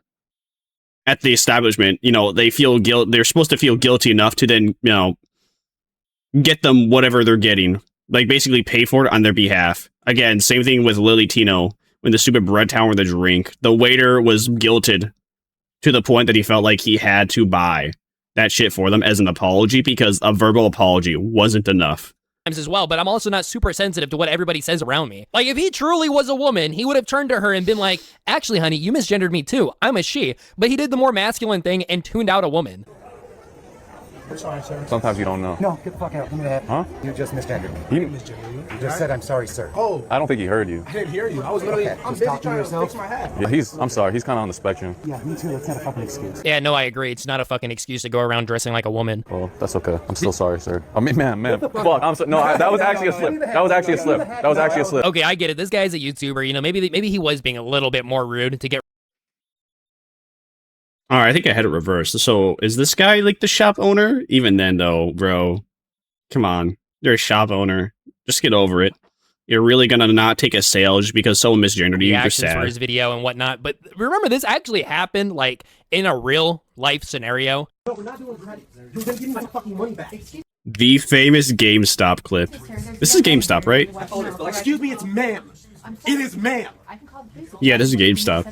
at the establishment, you know, they feel guilt. They're supposed to feel guilty enough to then, you know, get them whatever they're getting, like basically pay for it on their behalf. Again, same thing with Lily Tino when the stupid bread tower with the drink. The waiter was guilted to the point that he felt like he had to buy that shit for them as an apology because a verbal apology wasn't enough. As well, but I'm also not super sensitive to what everybody says around me. Like, if he truly was a woman, he would have turned to her and been like, actually, honey, you misgendered me too. I'm a she. But he did the more masculine thing and tuned out a woman. I'm sorry, sir. Sometimes you don't know. No, get the fuck out. Give me that. Huh? You just misgendered me. He, You just said I'm sorry, sir. Oh. I don't think he heard you. I didn't hear you. I was literally, I'm busy trying to fix my hat. Yeah, I'm sorry, he's kind of on the spectrum. Yeah, me too. That's not a fucking excuse. Yeah, no, I agree. It's not a fucking excuse to go around dressing like a woman. Oh, that's okay. I'm still sorry, sir. I mean, man. Fuck, I'm so, no, that was actually a slip. That was actually a slip. Okay, I get it. This guy's a YouTuber. You know, maybe he was being a little bit more rude to get. All right, I think I had it reversed. So is this guy like the shop owner? Even then, though, bro, come on, you're a shop owner. Just get over it. You're really gonna not take a sale just because someone misgendered you. You're sad. For his video and whatnot. But remember, this actually happened like in a real life scenario. No, we're not doing credit. You're gonna give me my fucking money back. The famous GameStop clip. This is GameStop, right? Excuse me, it's ma'am. It is ma'am. Yeah, this is GameStop.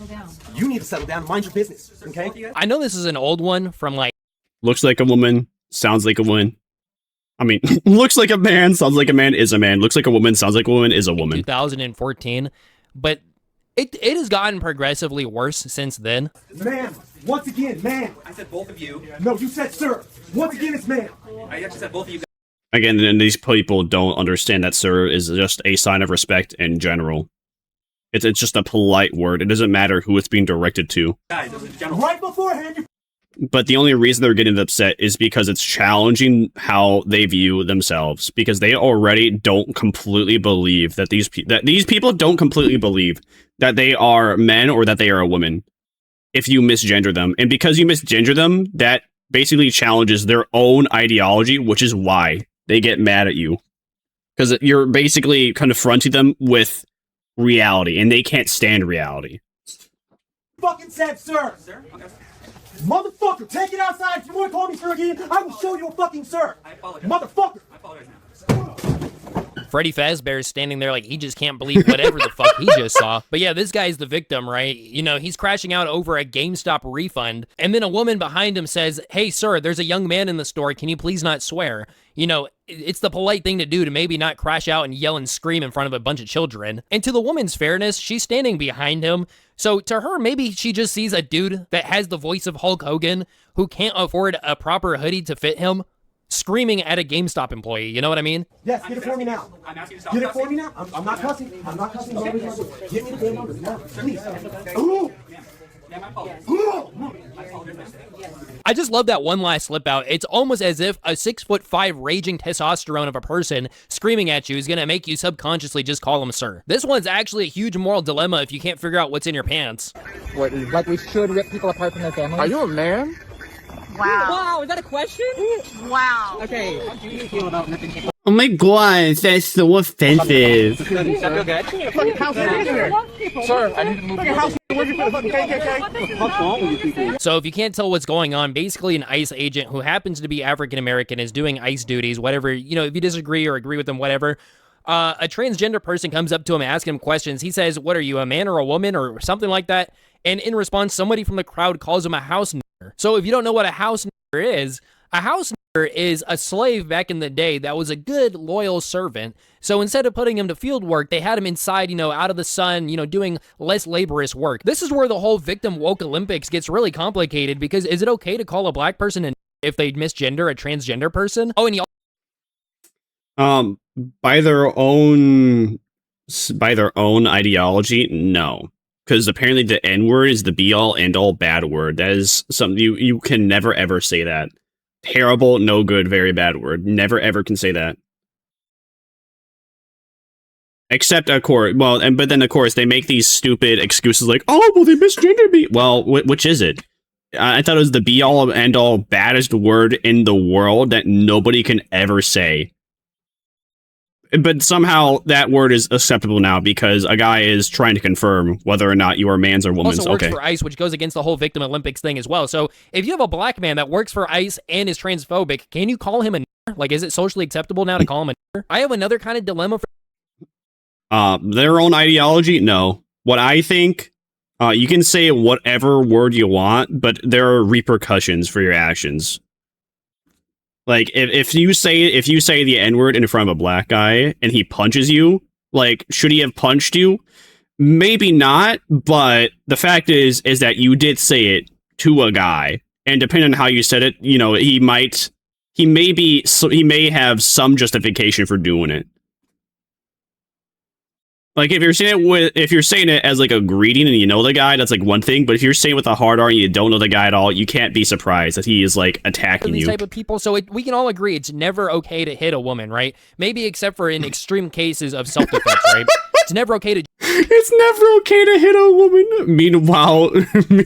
You need to settle down and mind your business, okay? I know this is an old one from like... Looks like a woman, sounds like a woman. I mean, looks like a man, sounds like a man, is a man. Looks like a woman, sounds like a woman, is a woman. 2014. But it has gotten progressively worse since then. Ma'am, once again, ma'am. I said both of you. No, you said sir. Once again, it's ma'am. I actually said both of you. Again, and these people don't understand that sir is just a sign of respect in general. It's just a polite word. It doesn't matter who it's being directed to. Right beforehand, you... But the only reason they're getting upset is because it's challenging how they view themselves. Because they already don't completely believe that these people don't completely believe that they are men or that they are a woman. If you misgender them. And because you misgender them, that basically challenges their own ideology, which is why they get mad at you. Because you're basically confronting them with reality, and they can't stand reality. Fucking said, sir. Sir? Okay. Motherfucker, take it outside. If you want to call me sir again, I will show you a fucking sir. I apologize. Motherfucker. I apologize now. Freddy Fazbear is standing there like he just can't believe whatever the fuck he just saw. But yeah, this guy's the victim, right? You know, he's crashing out over a GameStop refund, and then a woman behind him says, "Hey, sir, there's a young man in the store. Can you please not swear?" You know, it's the polite thing to do to maybe not crash out and yell and scream in front of a bunch of children. And to the woman's fairness, she's standing behind him. So to her, maybe she just sees a dude that has the voice of Hulk Hogan who can't afford a proper hoodie to fit him, screaming at a GameStop employee. You know what I mean? Yes, get it for me now. I'm asking you to stop. Get it for me now. I'm not cussing. I'm not cussing. Give me the damn numbers now, please. Ooh. I just love that one last slip out. It's almost as if a 6'5" raging testosterone of a person screaming at you is gonna make you subconsciously just call him sir. This one's actually a huge moral dilemma if you can't figure out what's in your pants. What, like we should rip people apart from their families? Are you a man? Wow. Wow, is that a question? Wow. Okay. How do you feel about ripping people? Oh my god, that's so offensive. Sir, I need to move. What's wrong with you people? So if you can't tell what's going on, basically an ICE agent who happens to be African American is doing ICE duties, whatever, you know, if you disagree or agree with them, whatever. A transgender person comes up to him asking him questions. He says, "What are you, a man or a woman?" or something like that. And in response, somebody from the crowd calls him a house nigger. So if you don't know what a house nigger is a slave back in the day that was a good, loyal servant. So instead of putting him to field work, they had him inside, you know, out of the sun, you know, doing less laborious work. This is where the whole victim woke Olympics gets really complicated, because is it okay to call a black person a if they misgender a transgender person? Oh, and you by their own ideology, no. Because apparently the N-word is the be-all, end-all bad word. That is something you can never, ever say that. Terrible, no good, very bad word. Never, ever can say that. Except, of course, well, but then, of course, they make these stupid excuses like, oh, well, they misgendered me. Well, which is it? I thought it was the be-all, end-all, baddest word in the world that nobody can ever say. But somehow that word is acceptable now because a guy is trying to confirm whether or not you are man's or woman's. Also works for ICE, which goes against the whole victim Olympics thing as well. So if you have a black man that works for ICE and is transphobic, can you call him a nigger? Like, is it socially acceptable now to call him a nigger? I have another kind of dilemma for their own ideology. No, what I think, you can say whatever word you want, but there are repercussions for your actions. Like, if you say the N-word in front of a black guy and he punches you, like, should he have punched you? Maybe not, but the fact is that you did say it to a guy, and depending on how you said it, you know, he may have some justification for doing it. Like, if you're saying it as like a greeting and you know the guy, that's like one thing. But if you're saying it with a hard R and you don't know the guy at all, you can't be surprised that he is like attacking these you. type of people, so we can all agree it's never okay to hit a woman, right? Maybe except for in extreme cases of self-defense, right? It's never okay to. It's never okay to hit a woman.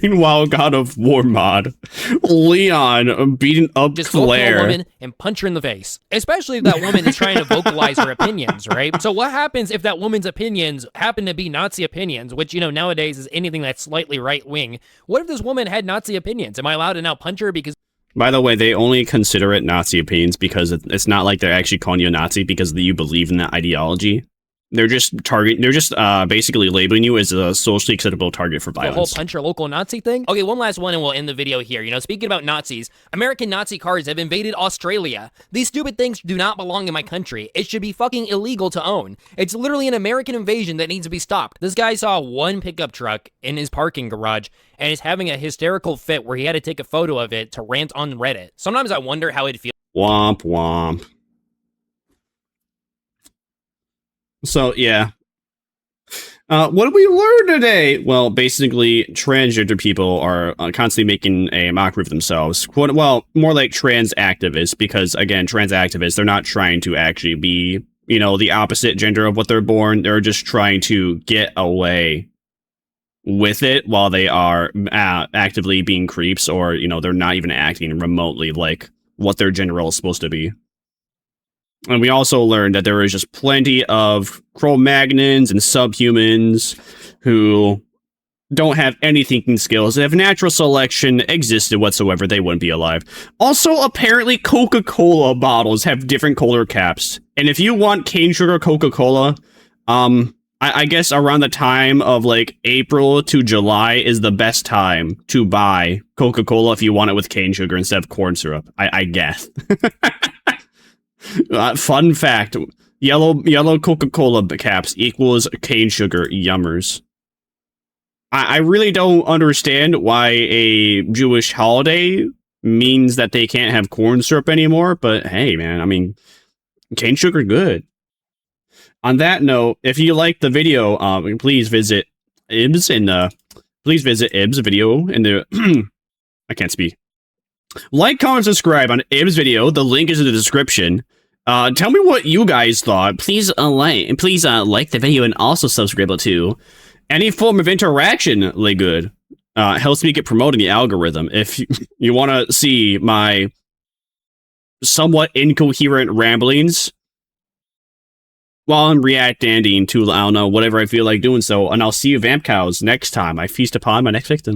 Meanwhile, God of War mod, Leon beating up Just go up to a Claire. woman and punch her in the face. Especially if that woman is trying to vocalize her opinions, right? So what happens if that woman's opinions happen to be Nazi opinions, which, you know, nowadays is anything that's slightly right-wing? What if this woman had Nazi opinions? Am I allowed to now punch her because... By the way, they only consider it Nazi opinions because it's not like they're actually calling you a Nazi because you believe in that ideology. They're just basically labeling you as a socially acceptable target for violence. The whole punch your local Nazi thing? Okay, one last one and we'll end the video here. You know, speaking about Nazis, American Nazi cars have invaded Australia. These stupid things do not belong in my country. It should be fucking illegal to own. It's literally an American invasion that needs to be stopped. This guy saw one pickup truck in his parking garage and is having a hysterical fit where he had to take a photo of it to rant on Reddit. Sometimes I wonder how it'd feel. Womp womp. So, yeah. What did we learn today? Well, basically, transgender people are constantly making a mockery of themselves. Well, more like trans activists, because, again, trans activists, they're not trying to actually be, you know, the opposite gender of what they're born. They're just trying to get away with it while they are actively being creeps, or, you know, they're not even acting remotely like what their gender role is supposed to be. And we also learned that there is just plenty of Cro-Magnons and subhumans who don't have any thinking skills. If natural selection existed whatsoever, they wouldn't be alive. Also, apparently, Coca-Cola bottles have different color caps. And if you want cane sugar Coca-Cola, I guess around the time of like April to July is the best time to buy Coca-Cola if you want it with cane sugar instead of corn syrup. I guess. Fun fact: yellow Coca-Cola caps equals cane sugar. Yummers. I really don't understand why a Jewish holiday means that they can't have corn syrup anymore. But hey, man, I mean, cane sugar good. On that note, if you like the video, please visit Ibs and please visit Ibs video in the. I can't speak. Like, comment, subscribe on Ibs video. The link is in the description. Tell me what you guys thought. Please like the video and also subscribe too. Any form of interaction, like good, helps me get promoted in the algorithm. If you want to see my somewhat incoherent ramblings while I'm reacting to, I don't know, whatever I feel like doing so, and I'll see you vamp cows next time I feast upon my next victim.